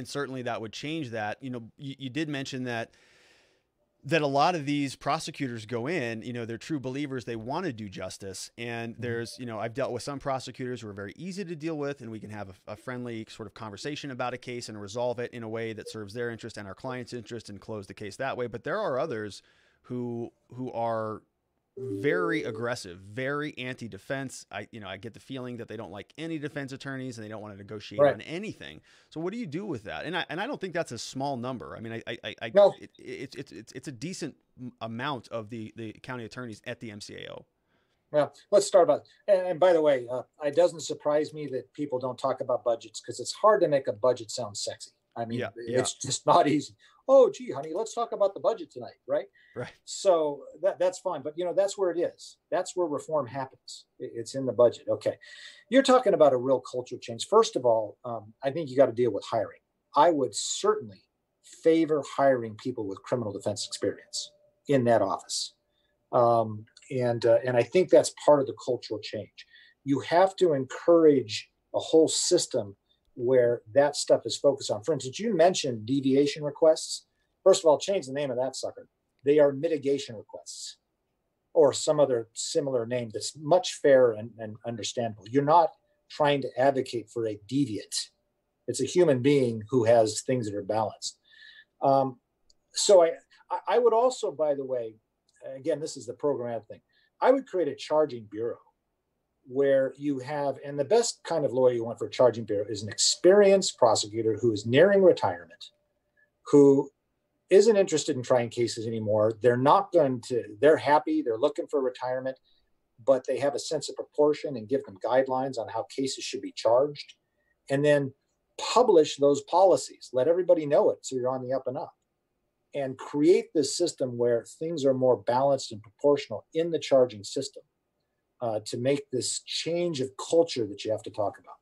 certainly that would change that. You did mention that a lot of these prosecutors go in, they're true believers. They want to do justice. And there's, I've dealt with some prosecutors who are very easy to deal with, and we can have a friendly sort of conversation about a case and resolve it in a way that serves their interest and our client's interest and close the case that way. But there are others who are very aggressive, very anti-defense. I get the feeling that they don't like any defense attorneys, and they don't want to negotiate on anything. So what do you do with that? And I don't think that's a small number. I mean, No. It's a decent amount of the county attorneys at the MCAO. Well, let's start about, and by the way, it doesn't surprise me that people don't talk about budgets, because it's hard to make a budget sound sexy. I mean, it's just not easy. Oh, gee, honey, let's talk about the budget tonight, right? Right. So that's fine. But, that's where it is. That's where reform happens. It's in the budget. Okay. You're talking about a real cultural change. First of all, I think you got to deal with hiring. I would certainly favor hiring people with criminal defense experience in that office. And I think that's part of the cultural change. You have to encourage a whole system where that stuff is focused on. For instance, you mentioned deviation requests. First of all, change the name of that sucker. They are mitigation requests, or some other similar name that's much fairer and understandable. You're not trying to advocate for a deviant. It's a human being who has things that are balanced. So I would also, by the way, again, this is the program thing, I would create a charging bureau where you have, and the best kind of lawyer you want for a charging bureau is an experienced prosecutor who is nearing retirement, who isn't interested in trying cases anymore. They're happy, they're looking for retirement, but they have a sense of proportion, and give them guidelines on how cases should be charged. And then publish those policies, let everybody know it, so you're on the up and up. And create this system where things are more balanced and proportional in the charging system. To make this change of culture that you have to talk about.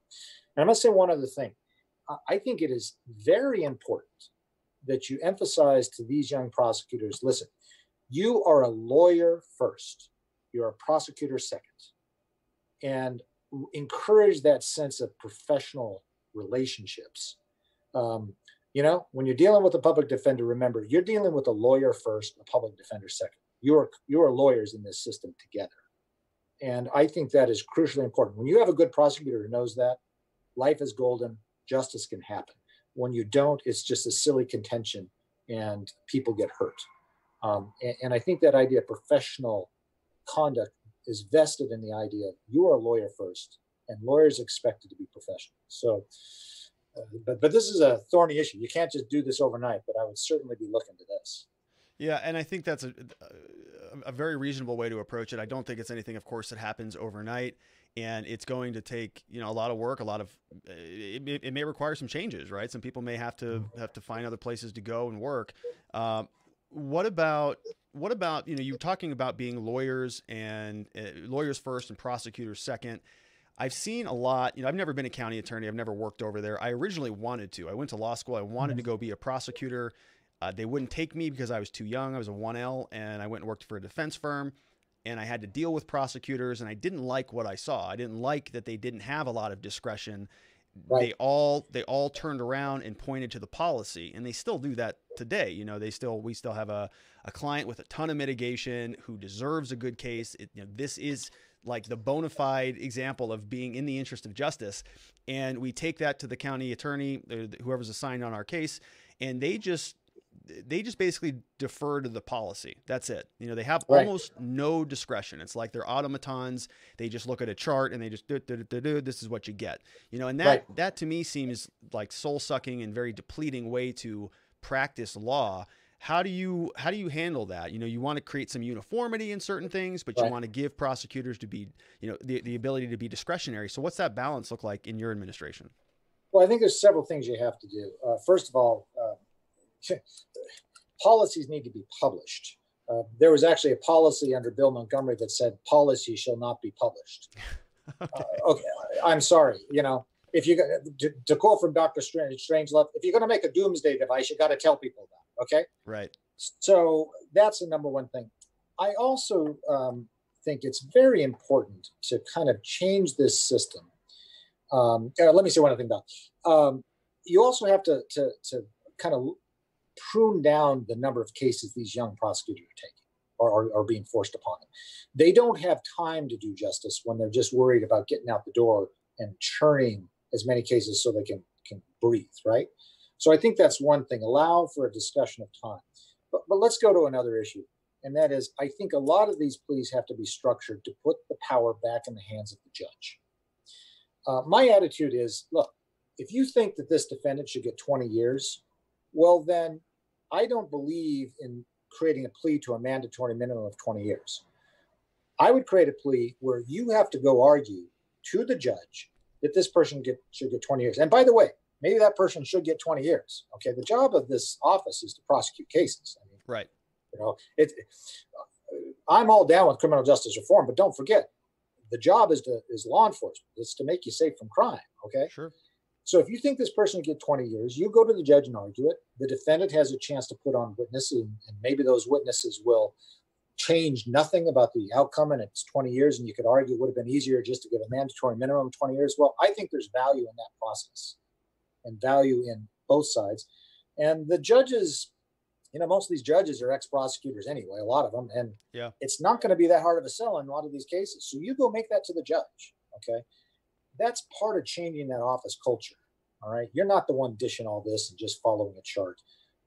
And I must say one other thing. I think it is very important that you emphasize to these young prosecutors, listen, you are a lawyer first, you're a prosecutor second, and encourage that sense of professional relationships. When you're dealing with a public defender, remember, you're dealing with a lawyer first, a public defender second. You are lawyers in this system together. And I think that is crucially important. When you have a good prosecutor who knows that, life is golden, justice can happen. When you don't, it's just a silly contention and people get hurt. And I think that idea of professional conduct is vested in the idea you are a lawyer first, and lawyers are expected to be professional. So, but this is a thorny issue. You can't just do this overnight, but I would certainly be looking to this. Yeah, and I think that's a very reasonable way to approach it. I don't think it's anything, of course, that happens overnight, and it's going to take a lot of work. It may require some changes, right? Some people may have to find other places to go and work. What about you're talking about being lawyers and lawyers first and prosecutors second. I've seen a lot. I've never been a county attorney. I've never worked over there. I originally wanted to. I went to law school. I wanted to go be a prosecutor. They wouldn't take me because I was too young. I was a 1L, and I went and worked for a defense firm, and I had to deal with prosecutors, and I didn't like what I saw. I didn't like that they didn't have a lot of discretion, Right. they all turned around and pointed to the policy, and they still do that today. You know, we still have a client with a ton of mitigation who deserves a good case. This is like the bona fide example of being in the interest of justice. And we take that to the county attorney, whoever's assigned on our case, and they just basically defer to the policy. That's it. You know, they have almost no discretion. It's like they're automatons. They just look at a chart and they just this is what you get. You know, and that to me seems like soul sucking and very depleting way to practice law. How do you handle that? You know, you want to create some uniformity in certain things, but you want to give prosecutors to be, you know, the ability to be discretionary. So what's that balance look like in your administration? Well, I think there's several things you have to do. First of all, policies need to be published. There was actually a policy under Bill Montgomery that said policy shall not be published. Okay, I'm sorry. You know, if you to quote from Dr. Strangelove, if you're going to make a doomsday device, you got to tell people about it. Okay. Right. So that's the number one thing. I also think it's very important to kind of change this system. Let me say one other thing about. You also have to kind of prune down the number of cases these young prosecutors are taking or being forced upon them. They don't have time to do justice when they're just worried about getting out the door and churning as many cases so they can breathe, right? So I think that's one thing. Allow for a discussion of time. But let's go to another issue, and that is I think a lot of these pleas have to be structured to put the power back in the hands of the judge. My attitude is, look, if you think that this defendant should get 20 years, well, then I don't believe in creating a plea to a mandatory minimum of 20 years. I would create a plea where you have to go argue to the judge that this person should get 20 years. And by the way, maybe that person should get 20 years. Okay, the job of this office is to prosecute cases. I mean, right. You know, I'm all down with criminal justice reform, but don't forget, the job is law enforcement. It's to make you safe from crime. Okay. Sure. So if you think this person will get 20 years, you go to the judge and argue it. The defendant has a chance to put on witnesses, and maybe those witnesses will change nothing about the outcome, and it's 20 years, and you could argue it would have been easier just to give a mandatory minimum of 20 years. Well, I think there's value in that process and value in both sides. And the judges, you know, most of these judges are ex-prosecutors anyway, a lot of them, and it's not going to be that hard of a sell in a lot of these cases. So you go make that to the judge, okay? That's part of changing that office culture. All right. You're not the one dishing all this and just following a chart.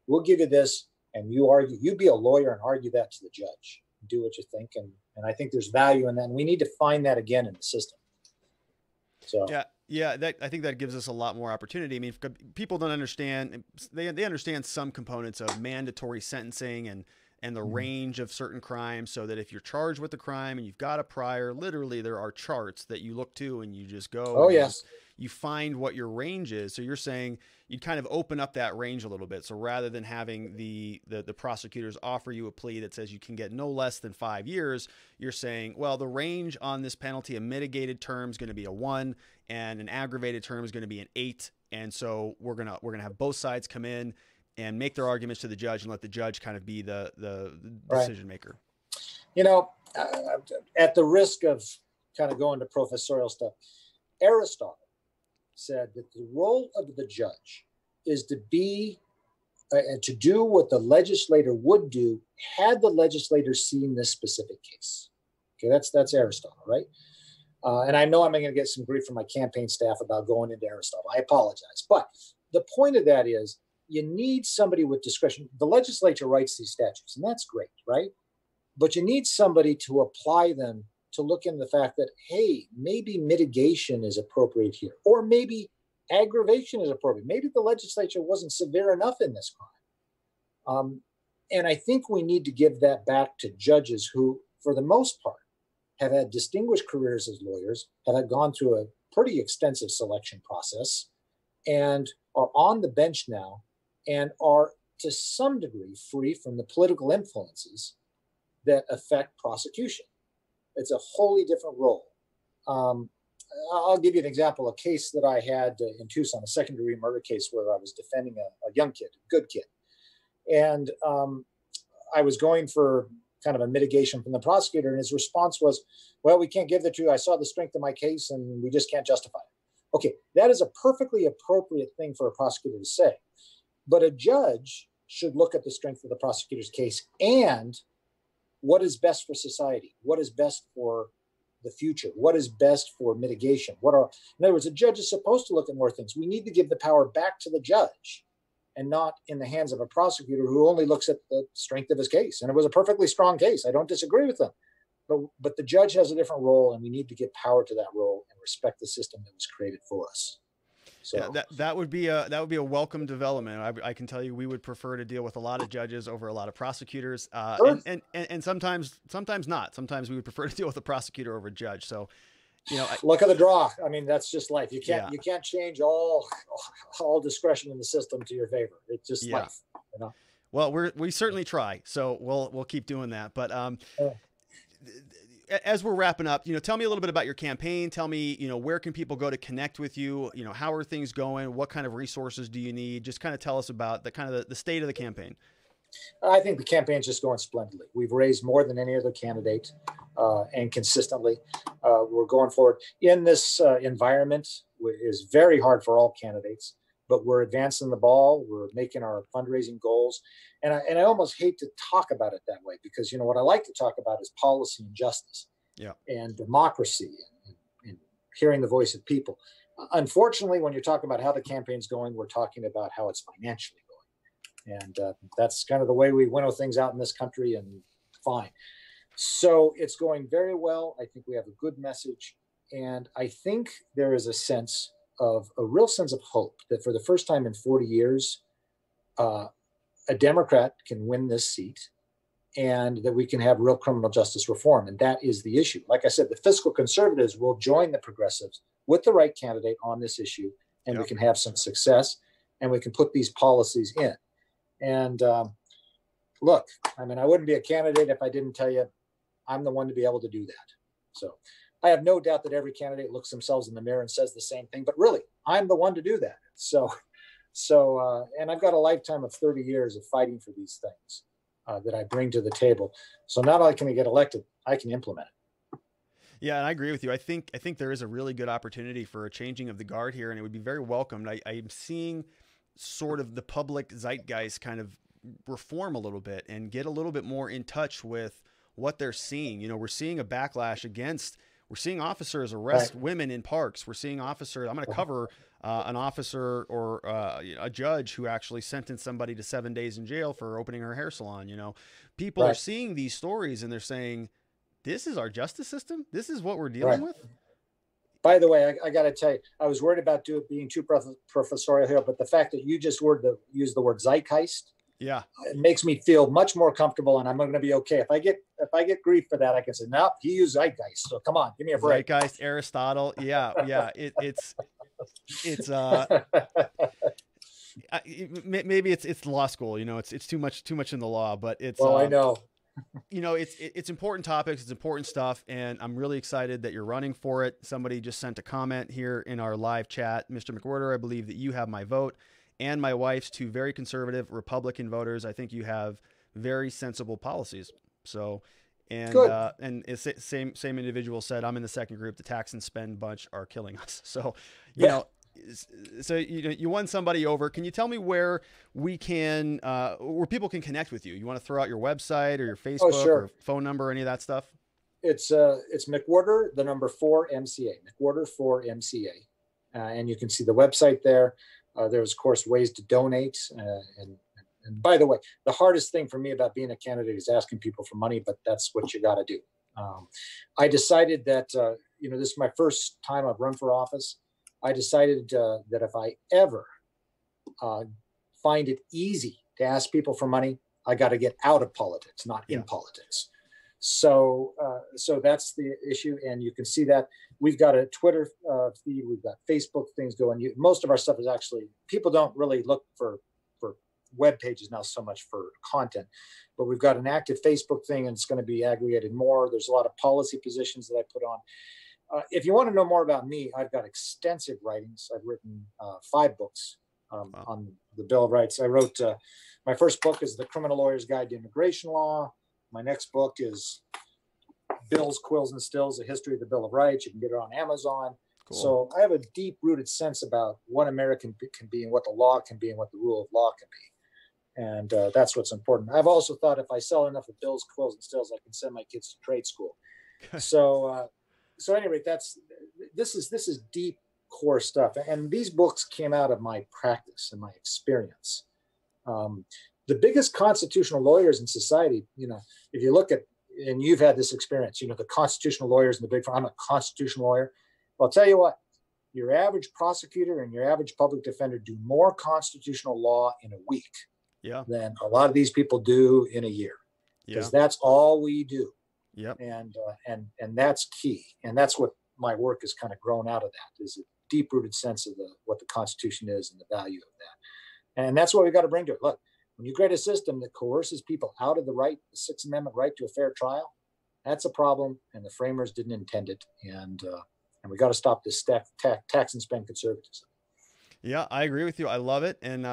We'll give you this and you argue, you be a lawyer and argue that to the judge. Do what you think. And I think there's value in that. And we need to find that again in the system. So yeah, I think that gives us a lot more opportunity. I mean, people don't understand, they understand some components of mandatory sentencing and the range of certain crimes, so that if you're charged with a crime and you've got a prior, literally there are charts that you look to and you just go. Oh, yes. You find what your range is. So you're saying you'd kind of open up that range a little bit. So rather than having the prosecutors offer you a plea that says you can get no less than 5 years, you're saying, well, the range on this penalty, a mitigated term is going to be a 1 and an aggravated term is going to be an 8. And so we're going to have both sides come in and make their arguments to the judge and let the judge kind of be the decision maker. You know, at the risk of kind of going to professorial stuff, Aristotle said that the role of the judge is to be and to do what the legislator would do had the legislator seen this specific case. Okay, that's Aristotle, right? And I know I'm going to get some grief from my campaign staff about going into Aristotle. I apologize. But the point of that is, you need somebody with discretion. The legislature writes these statutes, and that's great, right? But you need somebody to apply them to look into the fact that, hey, maybe mitigation is appropriate here, or maybe aggravation is appropriate. Maybe the legislature wasn't severe enough in this crime. And I think we need to give that back to judges who, for the most part, have had distinguished careers as lawyers, have gone through a pretty extensive selection process, and are on the bench now, and are to some degree free from the political influences that affect prosecution. It's a wholly different role. I'll give you an example, a case that I had in Tucson, a second-degree murder case where I was defending a young kid, a good kid. And I was going for kind of a mitigation from the prosecutor, and his response was, well, we can't give that to you. I saw the strength of my case, and we just can't justify it. Okay, that is a perfectly appropriate thing for a prosecutor to say. But a judge should look at the strength of the prosecutor's case and what is best for society, what is best for the future, what is best for mitigation. In other words, a judge is supposed to look at more things. We need to give the power back to the judge and not in the hands of a prosecutor who only looks at the strength of his case. And it was a perfectly strong case. I don't disagree with them. But the judge has a different role, and we need to give power to that role and respect the system that was created for us. So yeah, that would be a welcome development. I can tell you, we would prefer to deal with a lot of judges over a lot of prosecutors, sure. and sometimes not. Sometimes we would prefer to deal with a prosecutor over a judge. So, luck of the draw. I mean, that's just life. You can't change all discretion in the system to your favor. It's just life. Well, we certainly try. So we'll keep doing that. But as we're wrapping up, tell me a little bit about your campaign. Tell me, where can people go to connect with you? How are things going? What kind of resources do you need? Just kind of tell us about the state of the campaign. I think the campaign's just going splendidly. We've raised more than any other candidate, and consistently. We're going forward in this environment. Is very hard for all candidates, but we're advancing the ball. We're making our fundraising goals. And I almost hate to talk about it that way, because what I like to talk about is policy and justice, and democracy and hearing the voice of people. Unfortunately, when you're talking about how the campaign's going, we're talking about how it's financially going. And that's kind of the way we winnow things out in this country, and fine. So it's going very well. I think we have a good message. And I think there is a real sense of hope that for the first time in 40 years, a Democrat can win this seat, and that we can have real criminal justice reform. And that is the issue. Like I said, the fiscal conservatives will join the progressives with the right candidate on this issue, and we can have some success, and we can put these policies in. And look, I mean, I wouldn't be a candidate if I didn't tell you I'm the one to be able to do that. So I have no doubt that every candidate looks themselves in the mirror and says the same thing, but really, I'm the one to do that. So, and I've got a lifetime of 30 years of fighting for these things that I bring to the table. So not only can I get elected, I can implement it. Yeah, and I agree with you. I think there is a really good opportunity for a changing of the guard here, and it would be very welcomed. I am seeing sort of the public zeitgeist kind of reform a little bit and get a little bit more in touch with what they're seeing. We're seeing a backlash against. We're seeing officers arrest women in parks. We're seeing officers. I'm going to cover an officer or a judge who actually sentenced somebody to 7 days in jail for opening her hair salon. People are seeing these stories and they're saying, "This is our justice system. This is what we're dealing with." By the way, I got to tell you, I was worried about being too professorial here, but the fact that you just used the word zeitgeist. Yeah, it makes me feel much more comfortable, and I'm going to be okay. If I get grief for that, I can say, "No, he used zeitgeist." So come on, give me a break. Zeitgeist, Aristotle, yeah. It's maybe it's law school. It's too much in the law, but it's. Well, I know. It's important topics. It's important stuff, and I'm really excited that you're running for it. Somebody just sent a comment here in our live chat, Mr. McWhirter. I believe that you have my vote. And my wife's, two very conservative Republican voters. I think you have very sensible policies. So, and it's same individual said, I'm in the second group. The tax and spend bunch are killing us. So, you won somebody over. Can you tell me where we can, where people can connect with you? You want to throw out your website or your Facebook or phone number, or any of that stuff? It's McWhirter, the number 4 MCA, McWhirter 4 MCA. And you can see the website there. There's, of course, ways to donate. And by the way, the hardest thing for me about being a candidate is asking people for money, but that's what you got to do. I decided that, this is my first time I've run for office. I decided that if I ever find it easy to ask people for money, I got to get out of politics, not in politics. So that's the issue. And you can see that we've got a Twitter feed. We've got Facebook things going. Most of our stuff is actually, people don't really look for web pages now so much for content, but we've got an active Facebook thing, and it's going to be aggregated more. There's a lot of policy positions that I put on. If you want to know more about me, I've got extensive writings. I've written 5 books on the Bill of Rights. I wrote, my first book is The Criminal Lawyer's Guide to Immigration Law. My next book is Bills, Quills, and Stills, A History of the Bill of Rights. You can get it on Amazon. Cool. So I have a deep rooted sense about what American can be and what the law can be and what the rule of law can be. And that's what's important. I've also thought if I sell enough of Bill's Quills and Stills, I can send my kids to trade school. So anyway, this is deep core stuff. And these books came out of my practice and my experience. The biggest constitutional lawyers in society, if you look at, and you've had this experience, the constitutional lawyers in the big firm. I'm a constitutional lawyer. Well, I'll tell you what, your average prosecutor and your average public defender do more constitutional law in a week than a lot of these people do in a year, because that's all we do. Yep. And that's key. And that's what my work has kind of grown out of that, is a deep rooted sense of what the Constitution is and the value of that. And that's what we got to bring to it. Look, when you create a system that coerces people out of the Sixth Amendment right to a fair trial, that's a problem, and the framers didn't intend it. And we got to stop this tax and spend conservatism. Yeah, I agree with you. I love it. And,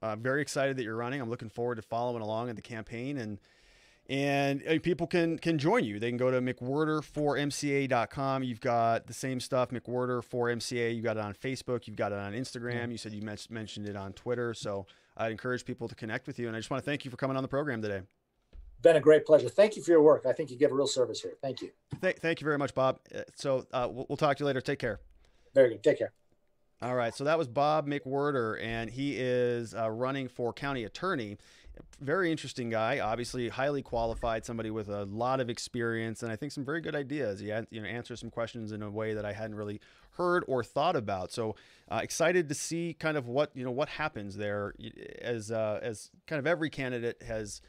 I'm very excited that you're running. I'm looking forward to following along in the campaign, and people can join you. They can go to McWhirter4MCA.com. You've got the same stuff, McWhirter4MCA. You got it on Facebook. You've got it on Instagram. You said you mentioned it on Twitter. So I encourage people to connect with you. And I just want to thank you for coming on the program today. Been a great pleasure. Thank you for your work. I think you give a real service here. Thank you. Thank you very much, Bob. So we'll talk to you later. Take care. Very good. Take care. All right. So that was Bob McWhirter, and he is running for county attorney. Very interesting guy, obviously highly qualified, somebody with a lot of experience, and I think some very good ideas. He answers some questions in a way that I hadn't really heard or thought about. So excited to see kind of what happens there, as kind of every candidate has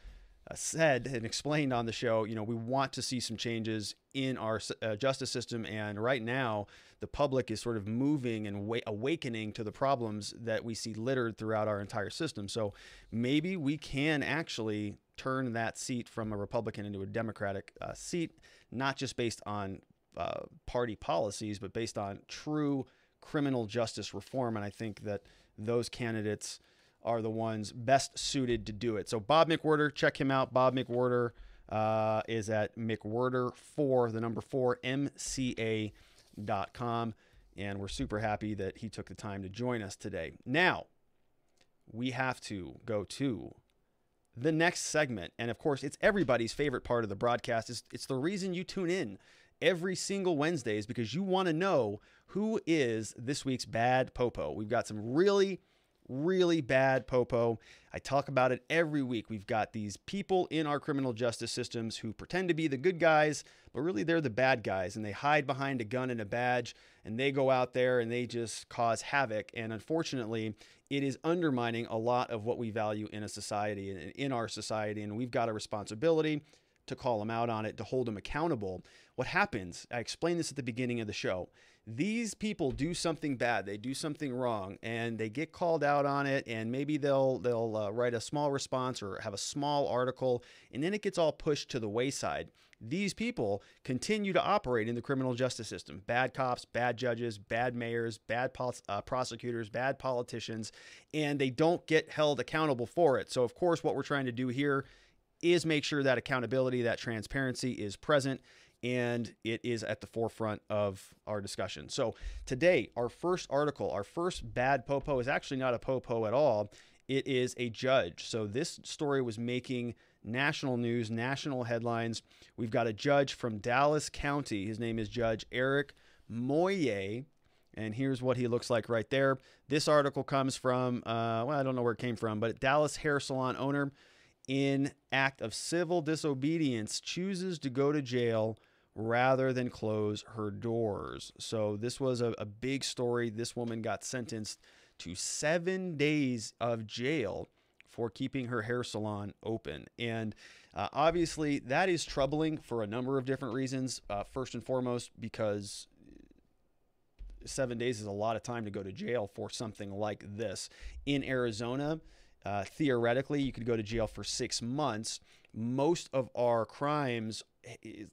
said and explained on the show. We want to see some changes in our justice system, and right now the public is sort of moving and awakening to the problems that we see littered throughout our entire system. So maybe we can actually turn that seat from a Republican into a Democratic seat, not just based on party policies, but based on true criminal justice reform. And I think that those candidates are the ones best suited to do it. So Bob McWhirter, check him out. Bob McWhirter is at McWhirter4 MCA.com. And we're super happy that he took the time to join us today. Now, we have to go to the next segment. And of course, it's everybody's favorite part of the broadcast. It's the reason you tune in every single Wednesday, is because you want to know who is this week's Bad Popo. We've got some really bad popo. I talk about it every week. We've got these people in our criminal justice systems who pretend to be the good guys, but really they're the bad guys, and they hide behind a gun and a badge, and they go out there and they just cause havoc. And unfortunately, it is undermining a lot of what we value in a society and in our society. And we've got a responsibility to call them out on it, to hold them accountable. What happens, I explained this at the beginning of the show, these people do something bad, they do something wrong, and they get called out on it, and maybe they'll write a small response or have a small article, and then it gets all pushed to the wayside. These people continue to operate in the criminal justice system. Bad cops, bad judges, bad mayors, bad prosecutors, bad politicians, and they don't get held accountable for it. So of course, what we're trying to do here is make sure that accountability, that transparency is present, and it is at the forefront of our discussion. So today, our first article, our first bad popo, is actually not a popo at all. It is a judge. So this story was making national news, national headlines. We've got a judge from Dallas County. His name is Judge Eric Moyer, and here's what he looks like right there. This article comes from, I don't know where it came from, but Dallas hair salon owner, in act of civil disobedience, chooses to go to jail rather than close her doors. So this was a big story. This woman got sentenced to 7 days of jail for keeping her hair salon open. And obviously that is troubling for a number of different reasons. First and foremost, because 7 days is a lot of time to go to jail for something like this. In Arizona, theoretically, you could go to jail for 6 months. Most of our crimes,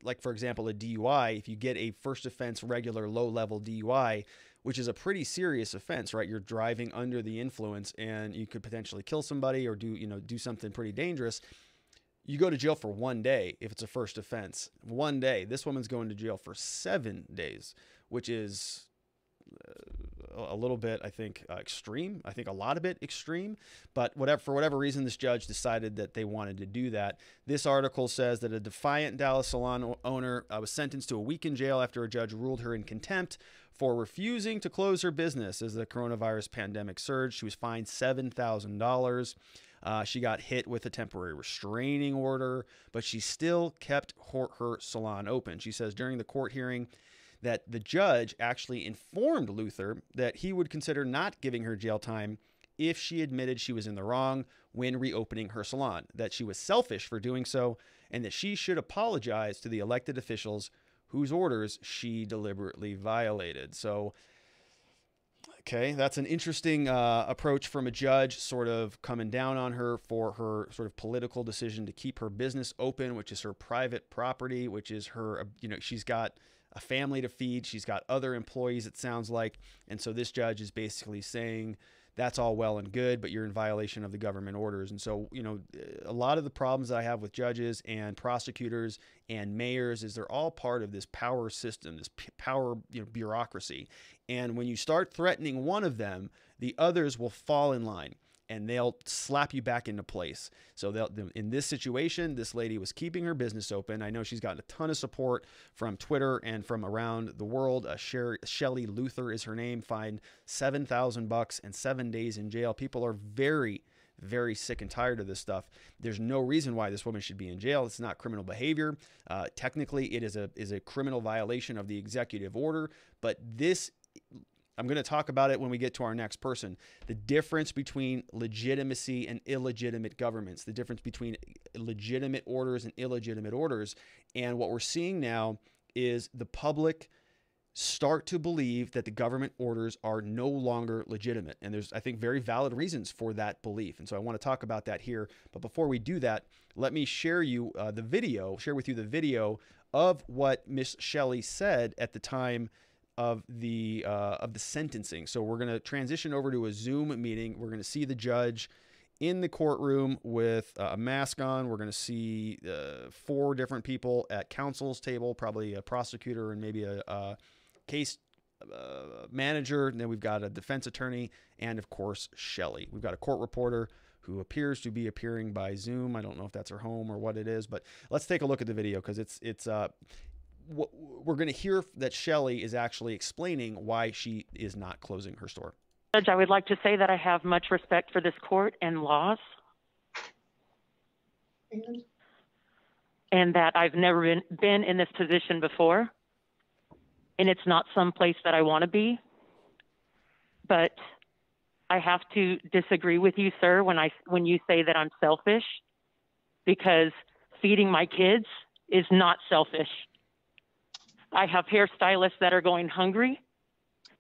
like for example, a DUI, if you get a first offense, regular low-level DUI, which is a pretty serious offense, right? You're driving under the influence and you could potentially kill somebody or do something pretty dangerous. you go to jail for 1 day if it's a first offense. 1 day. This woman's going to jail for 7 days, which is a little bit, I think, extreme. I think a lot of it extreme. But for whatever reason, this judge decided that they wanted to do that. This article says that a defiant Dallas salon owner was sentenced to a week in jail after a judge ruled her in contempt for refusing to close her business as the coronavirus pandemic surged. She was fined $7,000. She got hit with a temporary restraining order, but she still kept her salon open. She says during the court hearing that the judge actually informed Luther that he would consider not giving her jail time if she admitted she was in the wrong when reopening her salon, that she was selfish for doing so, and that she should apologize to the elected officials whose orders she deliberately violated. So, okay, that's an interesting approach from a judge, sort of coming down on her for her sort of political decision to keep her business open, which is her private property, which is her, she's got a family to feed. She's got other employees, it sounds like. And so this judge is basically saying that's all well and good, but you're in violation of the government orders. And so, a lot of the problems that I have with judges and prosecutors and mayors is they're all part of this power system, this power, bureaucracy. And when you start threatening one of them, the others will fall in line and they'll slap you back into place. So in this situation, this lady was keeping her business open. I know she's gotten a ton of support from Twitter and from around the world. Shelly Luther is her name, fined $7,000 and 7 days in jail. People are very, very sick and tired of this stuff. There's no reason why this woman should be in jail. It's not criminal behavior. Technically, it is a criminal violation of the executive order, but this, I'm going to talk about it when we get to our next person. The difference between legitimacy and illegitimate governments, the difference between legitimate orders and illegitimate orders. And what we're seeing now is the public start to believe that the government orders are no longer legitimate. And there's, I think, very valid reasons for that belief. And so I want to talk about that here. But before we do that, let me share with you the video of what Miss Shelley said at the time of the sentencing. So we're going to transition over to a Zoom meeting. We're going to see the judge in the courtroom with a mask on. We're going to see 4 different people at counsel's table, probably a prosecutor and maybe a case manager. And then we've got a defense attorney and, of course, Shelley. We've got a court reporter who appears to be appearing by Zoom. I don't know if that's her home or what it is, but let's take a look at the video because it's we're going to hear that Shelley is actually explaining why she is not closing her store. Judge, I would like to say that I have much respect for this court and laws, and that I've never been in this position before, and it's not some place that I want to be. But I have to disagree with you, sir, when you say that I'm selfish, because feeding my kids is not selfish. I have hairstylists that are going hungry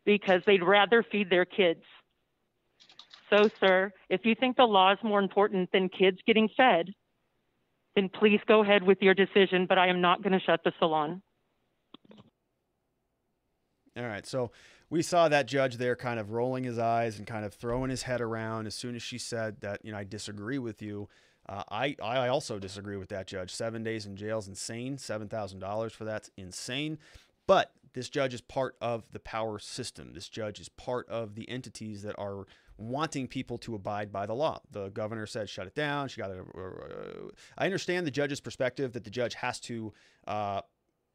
because they'd rather feed their kids. So, sir, if you think the law is more important than kids getting fed, then please go ahead with your decision, but I am not going to shut the salon. All right, so we saw that judge there kind of rolling his eyes and kind of throwing his head around as soon as she said that, I disagree with you. I also disagree with that judge. 7 days in jail is insane. $7,000 for that's insane. But this judge is part of the power system. This judge is part of the entities that are wanting people to abide by the law. The governor said, shut it down. She got to, I understand the judge's perspective that the judge has to,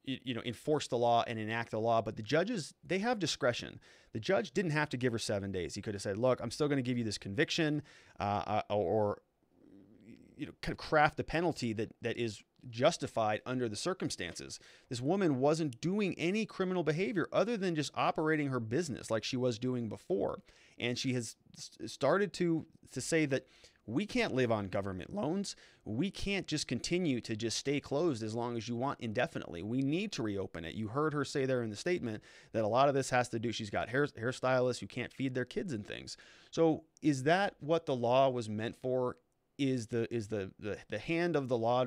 enforce the law and enact the law, but the judges, they have discretion. The judge didn't have to give her 7 days. He could have said, look, I'm still going to give you this conviction, or kind of craft a penalty that is justified under the circumstances. This woman wasn't doing any criminal behavior other than just operating her business like she was doing before. And she has started to say that we can't live on government loans. We can't just continue to just stay closed as long as you want indefinitely. We need to reopen it. You heard her say there in the statement that a lot of this has to do, she's got hairstylists who can't feed their kids and things. So is that what the law was meant for? Is the hand of the law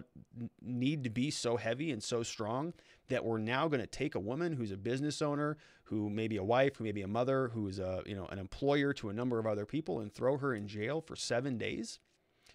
need to be so heavy and so strong that we're now going to take a woman who's a business owner, who may be a wife, who may be a mother, who's an employer to a number of other people, and throw her in jail for 7 days?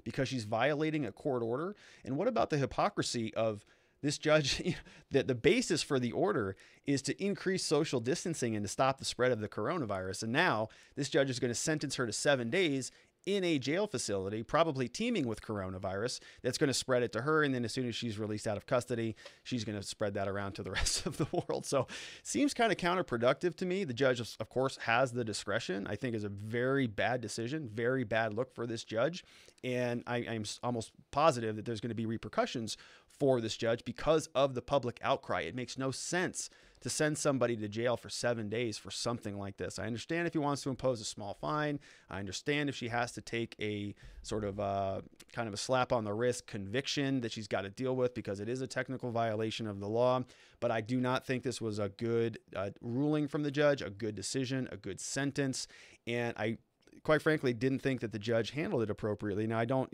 because she's violating a court order? And what about the hypocrisy of this judge? That the basis for the order is to increase social distancing and to stop the spread of the coronavirus. And now this judge is going to sentence her to 7 days in a jail facility, probably teeming with coronavirus, that's going to spread it to her. And then as soon as she's released out of custody, she's going to spread that around to the rest of the world. So seems kind of counterproductive to me. The judge, of course, has the discretion. I think is a very bad decision, very bad look for this judge. And I'm almost positive that there's going to be repercussions for this judge because of the public outcry. It makes no sense to send somebody to jail for 7 days for something like this. I understand if he wants to impose a small fine. I understand if she has to take a sort of kind of a slap on the wrist conviction that she's got to deal with because it is a technical violation of the law. But I do not think this was a good ruling from the judge, a good decision, a good sentence. And I, quite frankly, didn't think that the judge handled it appropriately. Now, I don't,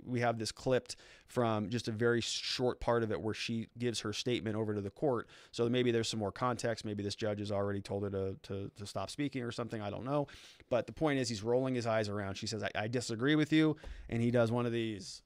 we have this clipped from just a very short part of it where she gives her statement over to the court. So maybe there's some more context. Maybe this judge has already told her to stop speaking or something. I don't know. But the point is, he's rolling his eyes around. She says, I disagree with you. And he does one of these.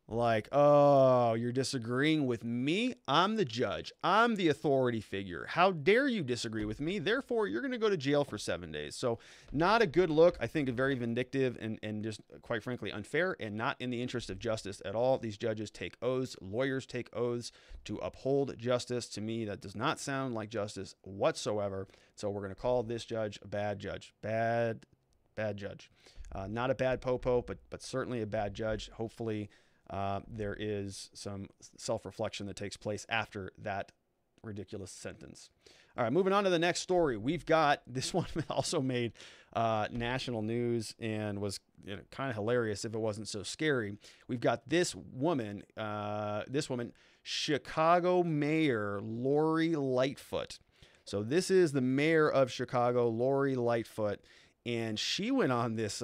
Like, oh, you're disagreeing with me? I'm the judge. I'm the authority figure. How dare you disagree with me? Therefore, you're going to go to jail for 7 days. So not a good look. I think very vindictive and just quite frankly unfair and not in the interest of justice at all. These judges take oaths. Lawyers take oaths to uphold justice. To me, that does not sound like justice whatsoever. So we're going to call this judge a bad judge. Bad judge. Not a bad popo, but certainly a bad judge. Hopefully, there is some self-reflection that takes place after that ridiculous sentence. All right, moving on to the next story. We've got this one also made national news and was kind of hilarious if it wasn't so scary. We've got this woman, Chicago Mayor Laurie Lightfoot. So this is the mayor of Chicago, Laurie Lightfoot. And she went on this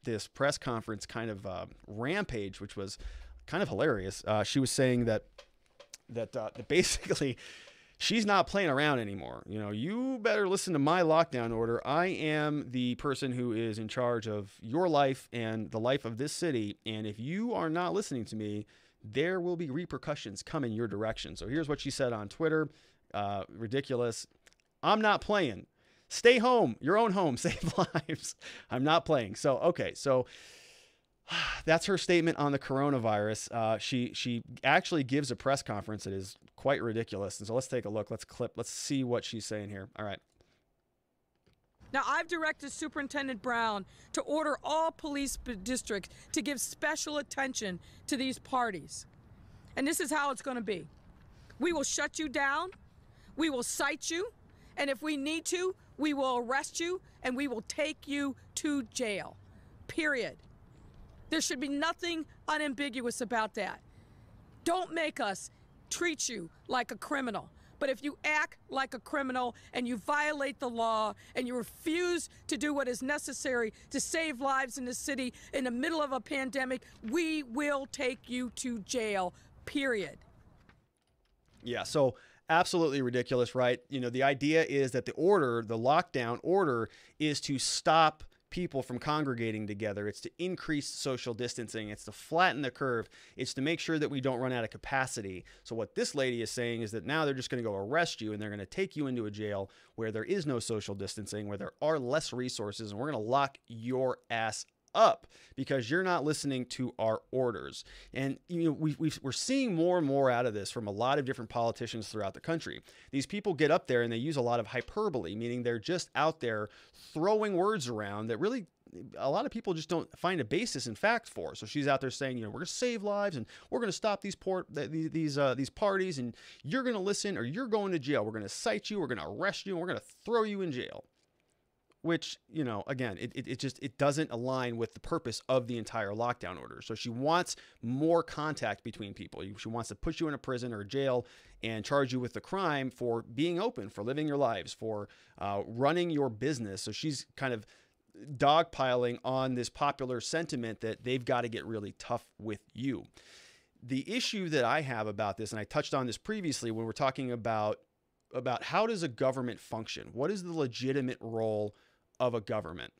this press conference kind of rampage, which was kind of hilarious. She was saying that basically she's not playing around anymore. You better listen to my lockdown order. I am the person who is in charge of your life and the life of this city. And if you are not listening to me, there will be repercussions coming your direction. So here's what she said on Twitter. Ridiculous. I'm not playing. Stay home, your own home, save lives. I'm not playing. So, okay. So that's her statement on the coronavirus. She actually gives a press conference that is quite ridiculous. And so let's take a look. Let's see what she's saying here. All right. Now, I've directed Superintendent Brown to order all police districts to give special attention to these parties. And this is how it's going to be. We will shut you down. We will cite you. And if we need to, we will arrest you and we will take you to jail, period. There should be nothing unambiguous about that. Don't make us treat you like a criminal. But if you act like a criminal and you violate the law and you refuse to do what is necessary to save lives in the city in the middle of a pandemic, we will take you to jail, period. Yeah, so absolutely ridiculous, right? The idea is that the lockdown order is to stop people from congregating together. It's to increase social distancing. It's to flatten the curve. It's to make sure that we don't run out of capacity. So what this lady is saying is that now they're just going to go arrest you and they're going to take you into a jail where there is no social distancing, where there are less resources, and we're going to lock your ass up because you're not listening to our orders. And we're seeing more and more out of this from a lot of different politicians throughout the country. These people get up there and they use a lot of hyperbole, meaning they're just out there throwing words around that really a lot of people just don't find a basis in fact for. So she's out there saying, we're going to save lives and we're going to stop these parties, and you're going to listen or you're going to jail. We're going to cite you, we're going to arrest you, and we're going to throw you in jail. Which, again, it doesn't align with the purpose of the entire lockdown order. So she wants more contact between people. She wants to put you in a prison or a jail and charge you with the crime for being open, for living your lives, for running your business. So she's kind of dogpiling on this popular sentiment that they've got to get really tough with you. The issue that I have about this, and I touched on this previously when we're talking about how does a government function? What is the legitimate role of a government?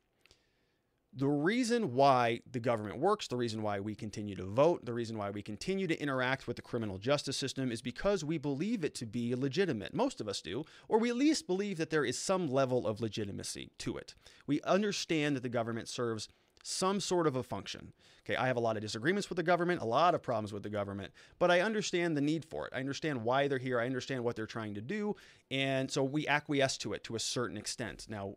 The reason why the government works, the reason why we continue to vote, the reason why we continue to interact with the criminal justice system is because we believe it to be legitimate. Most of us do, or we at least believe that there is some level of legitimacy to it. We understand that the government serves some sort of a function. Okay, I have a lot of disagreements with the government, a lot of problems with the government, but I understand the need for it. I understand why they're here. I understand what they're trying to do. And so we acquiesce to it to a certain extent. Now,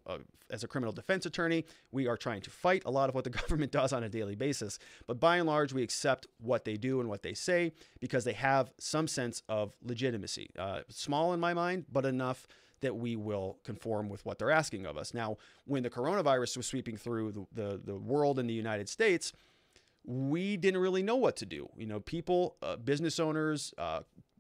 as a criminal defense attorney, we are trying to fight a lot of what the government does on a daily basis. But by and large, we accept what they do and what they say because they have some sense of legitimacy. Small in my mind, but enough that we will conform with what they're asking of us. Now, when the coronavirus was sweeping through the world in the United States, we didn't really know what to do. You know, people, business owners,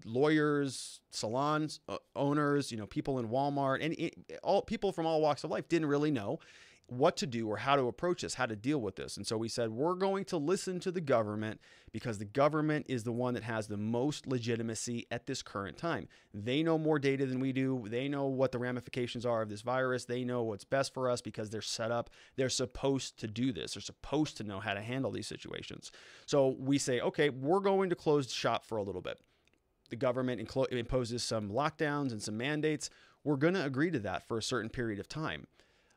lawyers, salons owners, you know, people in Walmart, and all people from all walks of life didn't really know what to do or how to approach this, how to deal with this. And so we said, we're going to listen to the government because the government is the one that has the most legitimacy at this current time. They know more data than we do. They know what the ramifications are of this virus. They know what's best for us because they're set up. They're supposed to do this. They're supposed to know how to handle these situations. So we say, okay, we're going to close shop for a little bit. The government imposes some lockdowns and some mandates. We're going to agree to that for a certain period of time.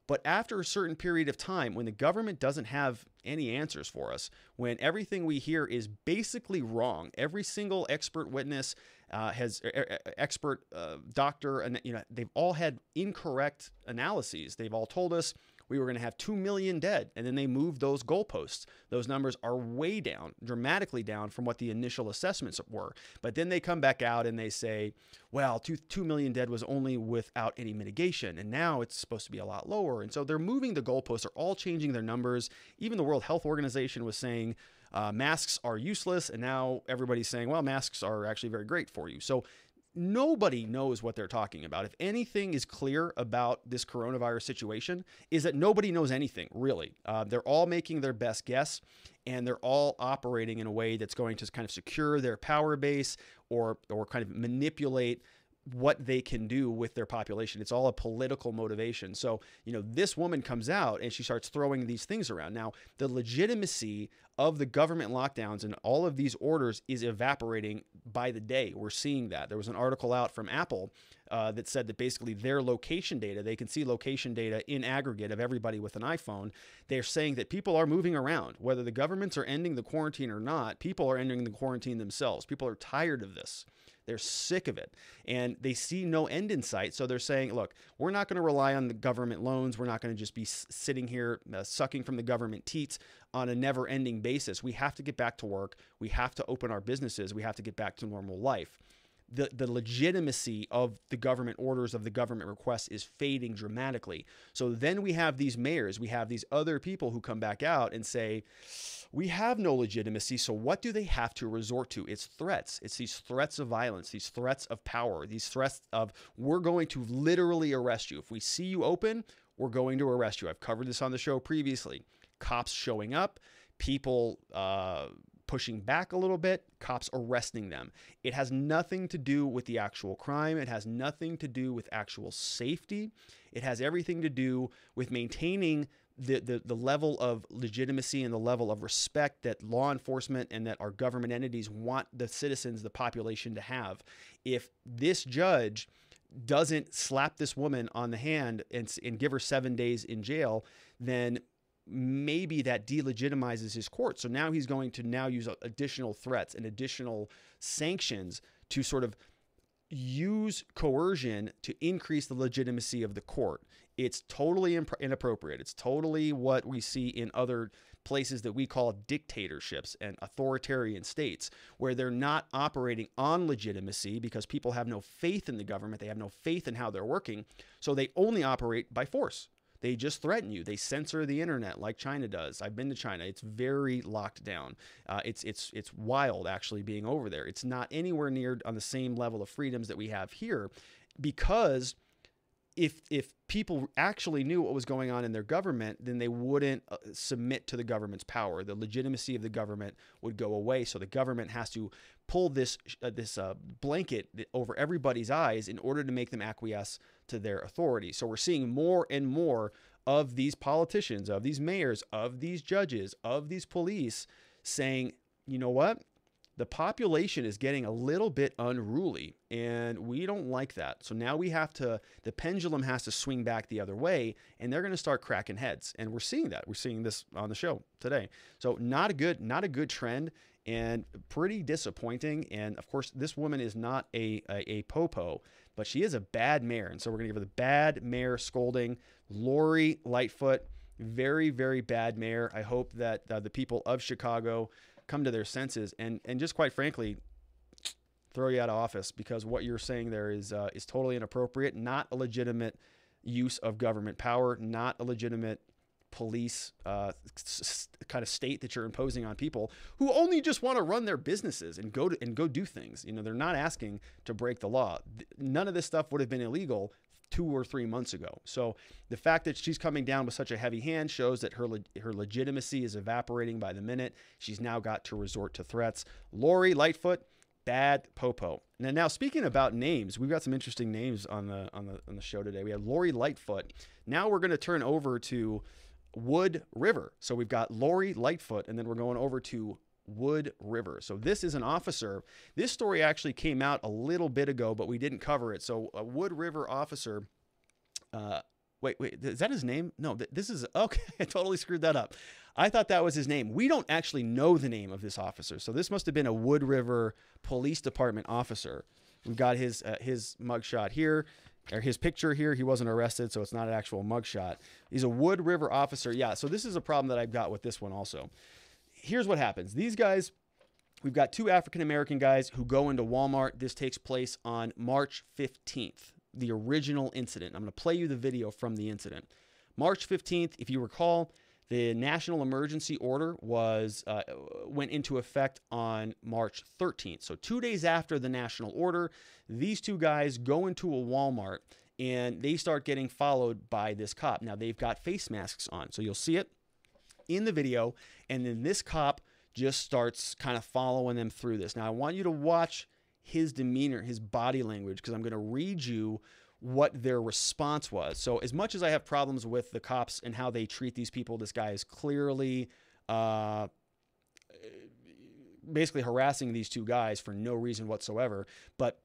But after a certain period of time, when the government doesn't have any answers for us, when everything we hear is basically wrong, every single expert witness expert doctor, and you know, they've all had incorrect analyses. They've all told us we were going to have 2 million dead, and then they moved those goalposts. Those numbers are way down, dramatically down from what the initial assessments were. But then they come back out and they say, well, 2 million dead was only without any mitigation, and now it's supposed to be a lot lower. And so they're moving the goalposts. They're all changing their numbers. Even the World Health Organization was saying masks are useless, and now everybody's saying, well, masks are actually very great for you. So nobody knows what they're talking about. If anything is clear about this coronavirus situation, is that nobody knows anything, really. They're all making their best guess, and they're all operating in a way that's going to kind of secure their power base or kind of manipulate what they can do with their population. It's all a political motivation. So, you know, this woman comes out and she starts throwing these things around. Now, the legitimacy of the government lockdowns and all of these orders is evaporating by the day. We're seeing that. There was an article out from Apple that said that basically their location data, they can see location data in aggregate of everybody with an iPhone. They're saying that people are moving around. Whether the governments are ending the quarantine or not, people are ending the quarantine themselves. People are tired of this. They're sick of it, and they see no end in sight. So they're saying, look, we're not going to rely on the government loans. We're not going to just be sitting here sucking from the government teats on a never-ending basis. We have to get back to work. We have to open our businesses. We have to get back to normal life. The legitimacy of the government orders, of the government requests is fading dramatically. So then we have these mayors, we have these other people who come back out and say, we have no legitimacy. So what do they have to resort to? It's threats. It's these threats of violence, these threats of power, these threats of, we're going to literally arrest you. If we see you open, we're going to arrest you. I've covered this on the show previously. Cops showing up, people pushing back a little bit, cops arresting them. It has nothing to do with the actual crime. It has nothing to do with actual safety. It has everything to do with maintaining the level of legitimacy and the level of respect that law enforcement and that our government entities want the citizens, the population to have. If this judge doesn't slap this woman on the hand and give her 7 days in jail, then maybe that delegitimizes his court. So now he's going to now use additional threats and additional sanctions to sort of use coercion to increase the legitimacy of the court. It's totally inappropriate. It's totally what we see in other places that we call dictatorships and authoritarian states, where they're not operating on legitimacy because people have no faith in the government. They have no faith in how they're working. So they only operate by force. They just threaten you. They censor the internet like China does. I've been to China. It's very locked down. It's wild actually being over there. It's not anywhere near on the same level of freedoms that we have here, because if people actually knew what was going on in their government, then they wouldn't submit to the government's power. The legitimacy of the government would go away. So the government has to pull this blanket over everybody's eyes in order to make them acquiesce to their authority. So we're seeing more and more of these politicians, of these mayors, of these judges, of these police saying, you know what? The population is getting a little bit unruly and we don't like that. So now the pendulum has to swing back the other way and they're going to start cracking heads. And we're seeing that. We're seeing this on the show today. So not a good trend and pretty disappointing. And of course, this woman is not a popo, but she is a bad mayor. And so we're going to give her the bad mayor scolding. Laurie Lightfoot, very, very bad mayor. I hope that the people of Chicago come to their senses and just quite frankly throw you out of office, because what you're saying there is totally inappropriate, not a legitimate use of government power, not a legitimate police kind of state that you're imposing on people who only just want to run their businesses and go do things. You know, they're not asking to break the law. None of this stuff would have been illegal 2 or 3 months ago. So the fact that she's coming down with such a heavy hand shows that her legitimacy is evaporating by the minute. She's now got to resort to threats. Laurie Lightfoot, bad popo. Now speaking about names, we've got some interesting names on the show today. We have Laurie Lightfoot. Now we're going to turn over to Wood River. So we've got Laurie Lightfoot, and then we're going over to Wood River. So this is an officer. This story actually came out a little bit ago, but we didn't cover it. So a Wood River officer, wait, is that his name? No, this is, okay, I totally screwed that up. I thought that was his name. We don't actually know the name of this officer. So this must have been a Wood River Police Department officer. We've got his mugshot here, or his picture here. He wasn't arrested, so it's not an actual mugshot. He's a Wood River officer. Yeah, so this is a problem that I've got with this one also. Here's what happens. These guys, we've got 2 African-American guys who go into Walmart. This takes place on March 15th, the original incident. I'm going to play you the video from the incident. March 15th, if you recall, the national emergency order went into effect on March 13th. So 2 days after the national order, these 2 guys go into a Walmart and they start getting followed by this cop. Now they've got face masks on, so you'll see it in the video, and then this cop just starts kind of following them through this. Now I want you to watch his demeanor, his body language, because I'm going to read you what their response was. So as much as I have problems with the cops and how they treat these people, this guy is clearly basically harassing these 2 guys for no reason whatsoever. But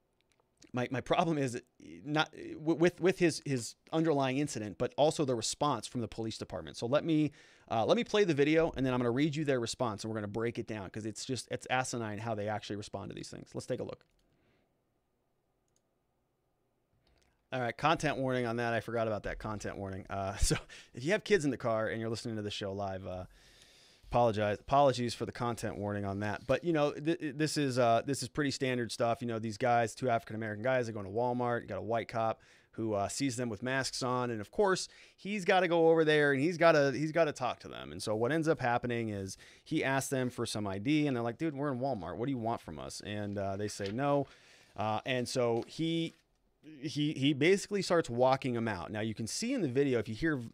my problem is not with his underlying incident, but also the response from the police department. So let me play the video, and then I'm going to read you their response, and we're going to break it down because it's asinine how they actually respond to these things. Let's take a look. All right, content warning on that. I forgot about that content warning. So if you have kids in the car and you're listening to the show live, apologies for the content warning on that. But you know, this is pretty standard stuff. You know, these guys, 2 African-American guys, are going to Walmart. You got a white cop who sees them with masks on, and of course he's got to go over there and he's got to talk to them. And so what ends up happening is he asks them for some ID, and they're like, "Dude, we're in Walmart. What do you want from us?" And they say no, and so he basically starts walking them out. Now you can see in the video, if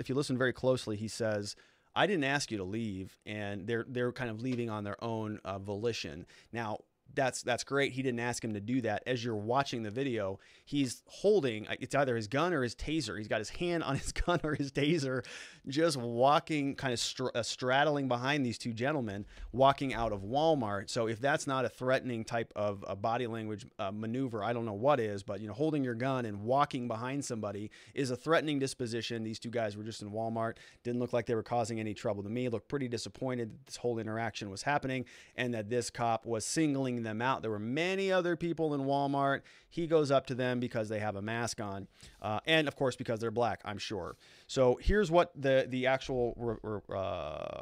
you listen very closely, he says, "I didn't ask you to leave," and they're kind of leaving on their own volition. Now that's great. He didn't ask him to do that. As you're watching the video, he's holding, it's either his gun or his taser. He's got his hand on his gun or his taser, just walking, kind of straddling behind these 2 gentlemen, walking out of Walmart. So if that's not a threatening type of a body language maneuver, I don't know what is. But you know, holding your gun and walking behind somebody is a threatening disposition. These 2 guys were just in Walmart. Didn't look like they were causing any trouble to me. Looked pretty disappointed that this whole interaction was happening and that this cop was singling them out. There were many other people in Walmart. He goes up to them because they have a mask on, and of course because they're black, I'm sure. So here's what the actual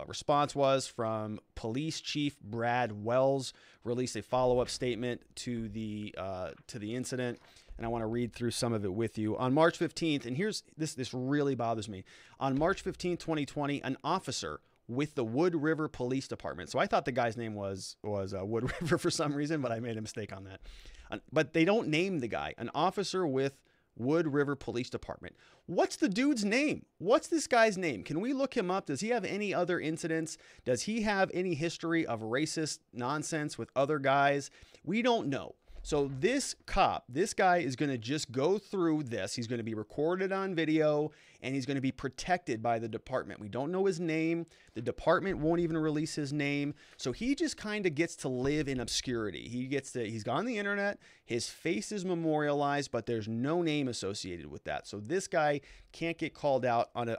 response was from Police Chief Brad Wells. Released a follow-up statement to the incident, and I want to read through some of it with you. On March 15th, and here's this really bothers me. On March 15th, 2020, an officer with the Wood River Police Department. So I thought the guy's name was Wood River for some reason, but I made a mistake on that. But they don't name the guy. An officer with Wood River Police Department. What's the dude's name? What's this guy's name? Can we look him up? Does he have any other incidents? Does he have any history of racist nonsense with other guys? We don't know. So this guy is going to just go through this. He's going to be recorded on video, and he's going to be protected by the department. We don't know his name. The department won't even release his name. So he just kind of gets to live in obscurity. He's on the internet. His face is memorialized, but there's no name associated with that. So this guy can't get called out on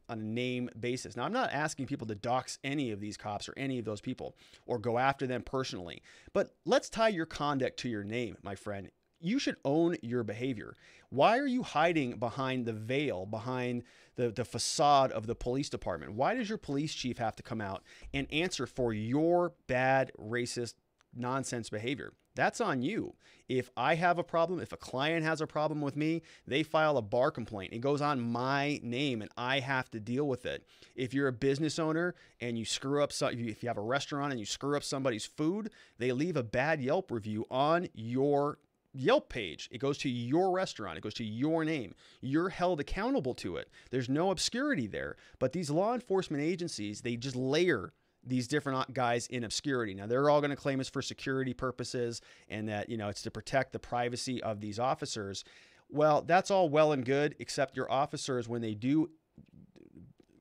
a name basis. Now, I'm not asking people to dox any of these cops or any of those people or go after them personally, but let's tie your conduct to your name, my friend. You should own your behavior. Why are you hiding behind the veil, behind the facade of the police department? Why does your police chief have to come out and answer for your bad, racist, nonsense behavior? That's on you. If I have a problem, if a client has a problem with me, they file a bar complaint. It goes on my name and I have to deal with it. If you're a business owner and you screw up, if you have a restaurant and you screw up somebody's food, they leave a bad Yelp review on your Yelp page. It goes to your restaurant. It goes to your name. You're held accountable to it. There's no obscurity there. But these law enforcement agencies, they just layer these different guys in obscurity. Now, they're all going to claim it's for security purposes and that, it's to protect the privacy of these officers. Well, that's all well and good, except your officers, when they do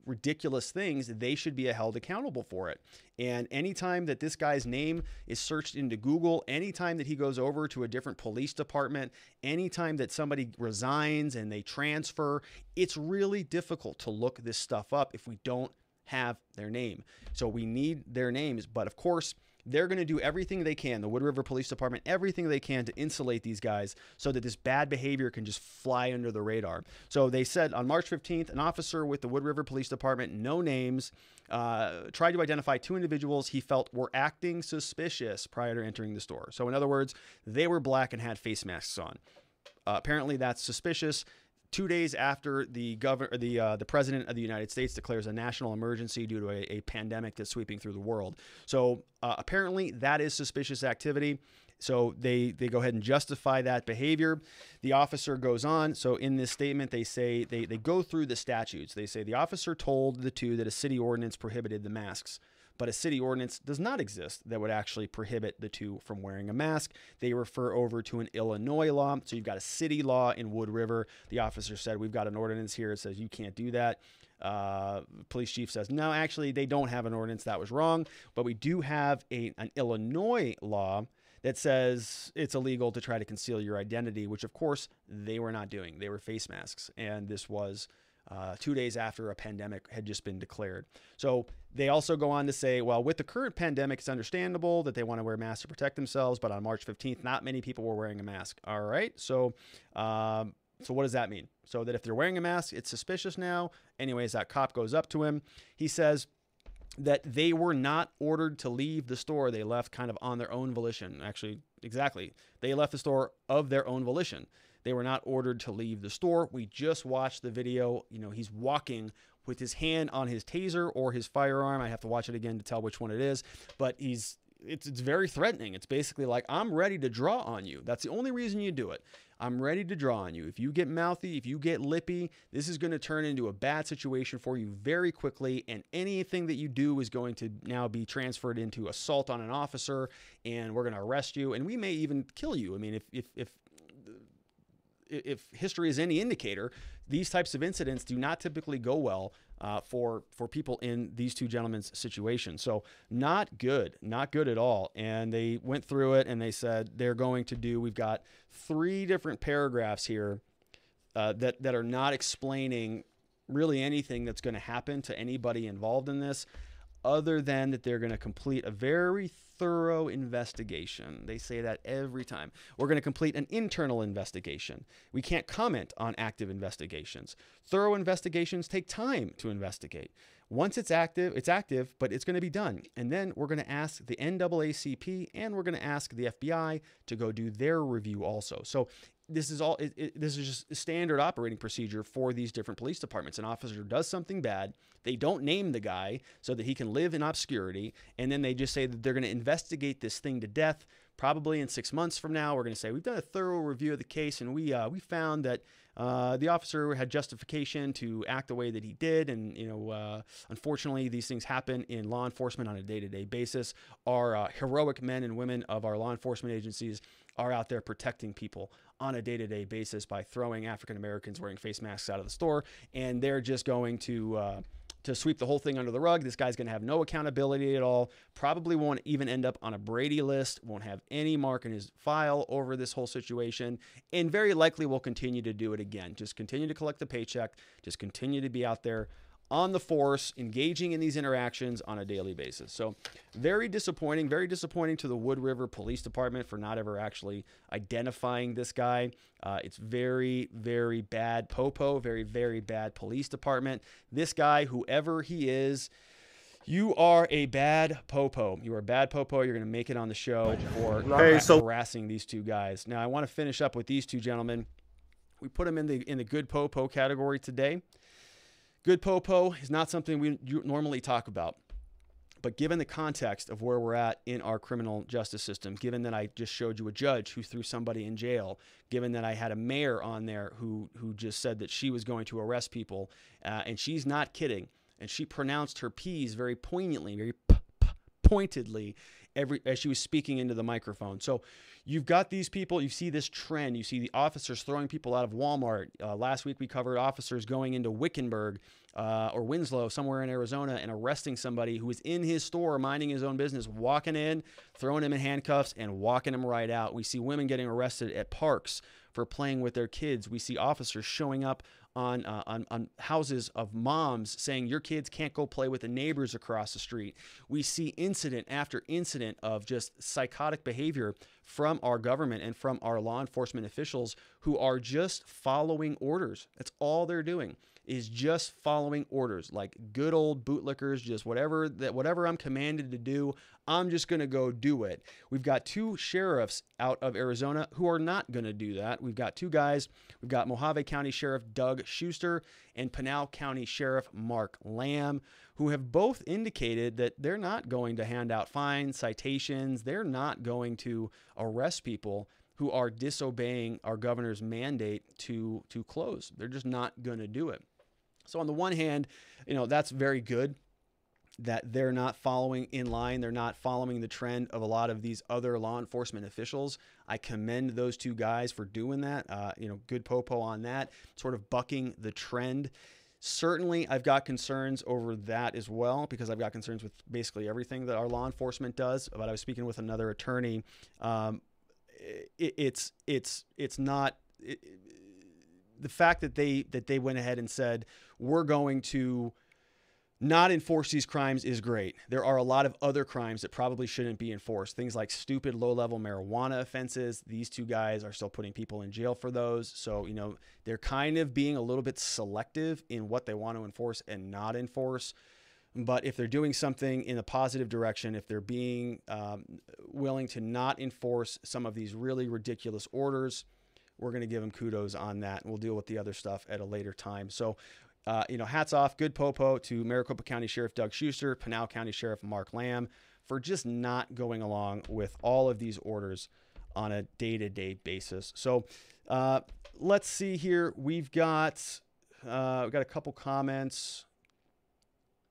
ridiculous things, they should be held accountable for it. And anytime that this guy's name is searched into Google, anytime that he goes over to a different police department, anytime that somebody resigns and they transfer, it's really difficult to look this stuff up if we don't have their name. So we need their names, but of course, they're going to do everything they can, the Wood River Police Department, everything they can to insulate these guys so that this bad behavior can just fly under the radar. So they said on March 15th, an officer with the Wood River Police Department, no names, tried to identify two individuals he felt were acting suspicious prior to entering the store. So in other words, they were black and had face masks on. Apparently that's suspicious. 2 days after the president of the United States declares a national emergency due to a pandemic that's sweeping through the world. So apparently that is suspicious activity. So they go ahead and justify that behavior. The officer goes on. So in this statement, they say they go through the statutes. They say the officer told the two that a city ordinance prohibited the masks, but a city ordinance does not exist that would actually prohibit the two from wearing a mask. They refer over to an Illinois law. So you've got a city law in Wood River. The officer said, we've got an ordinance here that says you can't do that. Police chief says, no, actually, they don't have an ordinance. That was wrong. But we do have an Illinois law that says it's illegal to try to conceal your identity, which, of course, they were not doing. They were face masks. And this was 2 days after a pandemic had just been declared. So they also go on to say, well, with the current pandemic, it's understandable that they want to wear masks to protect themselves, but on March 15th, not many people were wearing a mask. All right. So what does that mean? So that if they're wearing a mask, it's suspicious now. Anyways, that cop goes up to him. He says that they were not ordered to leave the store. They left kind of on their own volition. Actually, exactly. They left the store of their own volition. They were not ordered to leave the store. We just watched the video. He's walking with his hand on his taser or his firearm. I have to watch it again to tell which one it is, but it's very threatening. It's basically like, I'm ready to draw on you. That's the only reason you do it. I'm ready to draw on you. If you get mouthy, if you get lippy, this is going to turn into a bad situation for you very quickly. And anything that you do is going to now be transferred into assault on an officer, and we're going to arrest you. And we may even kill you. I mean, if history is any indicator, these types of incidents do not typically go well for people in these two gentlemen's situation. So not good at all. And they went through it and they said they're going to do, we've got 3 different paragraphs here that are not explaining really anything that's going to happen to anybody involved in this, other than that they're going to complete a very thorough investigation. They say that every time. We're going to complete an internal investigation. We can't comment on active investigations. Thorough investigations take time to investigate. Once it's active, but it's going to be done. And then we're going to ask the NAACP and we're going to ask the FBI to go do their review also. So this is all. This is just a standard operating procedure for these different police departments. An officer does something bad, they don't name the guy so that he can live in obscurity, and then they just say that they're going to investigate this thing to death. Probably in 6 months from now, we're going to say we've done a thorough review of the case, and we found that the officer had justification to act the way that he did, and unfortunately, these things happen in law enforcement on a day-to-day basis. Our heroic men and women of our law enforcement agencies are out there protecting people on a day-to-day basis by throwing African Americans wearing face masks out of the store, and they're just going to sweep the whole thing under the rug. This guy's going to have no accountability at all, probably won't even end up on a Brady list, won't have any mark in his file over this whole situation, and very likely will continue to do it again. Just continue to collect the paycheck, just continue to be out there on the force, engaging in these interactions on a daily basis. So very disappointing to the Wood River Police Department for not ever actually identifying this guy. It's very, very bad popo, very, very bad police department. This guy, whoever he is, you are a bad popo. You are a bad popo. You're going to make it on the show for harassing these two guys. Now, I want to finish up with these two gentlemen. We put them in the good popo category today. Good popo is not something we normally talk about, but given the context of where we're at in our criminal justice system, given that I just showed you a judge who threw somebody in jail, given that I had a mayor on there who just said that she was going to arrest people, and she's not kidding, and she pronounced her P's very poignantly, very pointedly as she was speaking into the microphone. So you've got these people, you see this trend, you see the officers throwing people out of Walmart. Last week we covered officers going into Wickenburg or Winslow, somewhere in Arizona, and arresting somebody who was in his store minding his own business, walking in, throwing him in handcuffs, and walking him right out. We see women getting arrested at parks for playing with their kids. We see officers showing up on houses of moms saying your kids can't go play with the neighbors across the street. We see incident after incident of just psychotic behavior from our government and from our law enforcement officials who are just following orders. That's all they're doing, is just following orders, like good old bootlickers, just whatever I'm commanded to do, I'm just going to go do it. We've got two sheriffs out of Arizona who are not going to do that. We've got two guys. We've got Mojave County Sheriff Doug Schuster and Pinal County Sheriff Mark Lamb, who have both indicated that they're not going to hand out fines, citations. They're not going to arrest people who are disobeying our governor's mandate to close. They're just not going to do it. So on the one hand, that's very good that they're not following in line. They're not following the trend of a lot of these other law enforcement officials. I commend those two guys for doing that. Good popo on that, sort of bucking the trend. Certainly, I've got concerns over that as well, because I've got concerns with basically everything that our law enforcement does. But I was speaking with another attorney. It's not the fact that they went ahead and said we're going to not enforce these crimes is great. There are a lot of other crimes that probably shouldn't be enforced. Things like stupid low-level marijuana offenses. These two guys are still putting people in jail for those. So, they're kind of being a little bit selective in what they want to enforce and not enforce. But if they're doing something in a positive direction, if they're being willing to not enforce some of these really ridiculous orders, we're going to give them kudos on that. And we'll deal with the other stuff at a later time. So, hats off, good popo to Maricopa County Sheriff Doug Schuster, Pinal County Sheriff Mark Lamb for just not going along with all of these orders on a day-to-day basis. So let's see here. We've got a couple comments,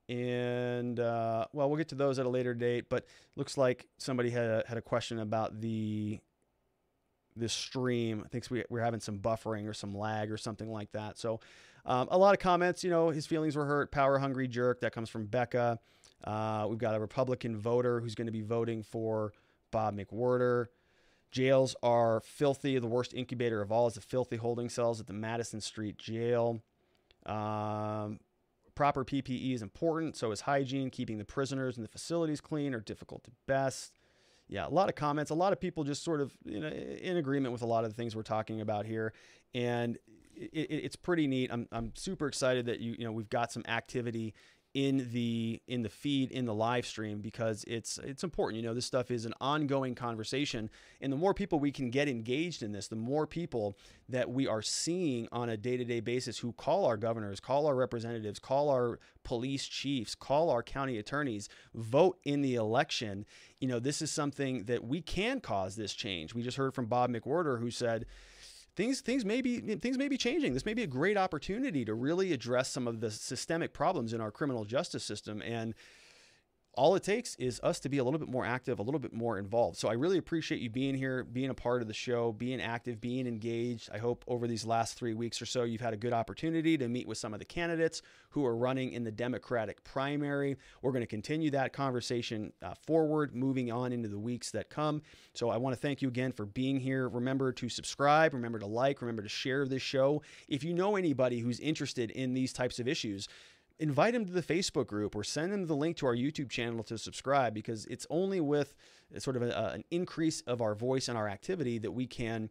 and we'll get to those at a later date. But looks like somebody had a question about this stream. I think we're having some buffering or some lag or something like that. So a lot of comments, his feelings were hurt, power hungry jerk. That comes from Becca. We've got a Republican voter who's going to be voting for Bob McWhirter. Jails are filthy. The worst incubator of all is the filthy holding cells at the Madison Street Jail. Proper PPE is important. So is hygiene. Keeping the prisoners and the facilities clean are difficult at best. Yeah, a lot of comments, a lot of people just sort of in agreement with a lot of the things we're talking about here. And it's pretty neat. I'm super excited that we've got some activity in the feed, in the live stream, because it's important. This stuff is an ongoing conversation, and the more people we can get engaged in this, the more people that we are seeing on a day-to-day basis who call our governors, call our representatives, call our police chiefs, call our county attorneys, vote in the election. This is something that we can cause this change. We just heard from Bob McWhirter, who said things may be changing. This may be a great opportunity to really address some of the systemic problems in our criminal justice system. And all it takes is us to be a little bit more active, a little bit more involved. So I really appreciate you being here, being a part of the show, being active, being engaged. I hope over these last 3 weeks or so, you've had a good opportunity to meet with some of the candidates who are running in the Democratic primary. We're going to continue that conversation forward, moving on into the weeks that come. So I want to thank you again for being here. Remember to subscribe, remember to like, remember to share this show. If you know anybody who's interested in these types of issues, invite them to the Facebook group or send them the link to our YouTube channel to subscribe, because it's only with sort of an increase of our voice and our activity that we can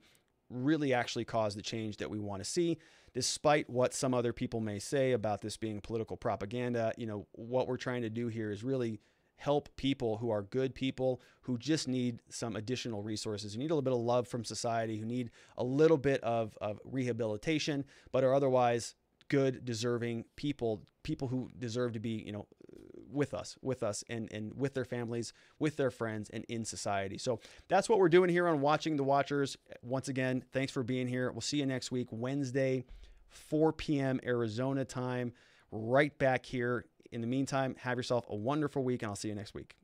really actually cause the change that we want to see. Despite what some other people may say about this being political propaganda, you know, what we're trying to do here is really help people who are good people who just need some additional resources, who need a little bit of love from society, who need a little bit of rehabilitation, but are otherwise good, deserving people who deserve to be, you know, with us and with their families, with their friends, and in society. So that's what we're doing here on Watching the Watchers. Once again, thanks for being here. We'll see you next week, Wednesday, 4 p.m. Arizona time, right back here. In the meantime, have yourself a wonderful week, and I'll see you next week.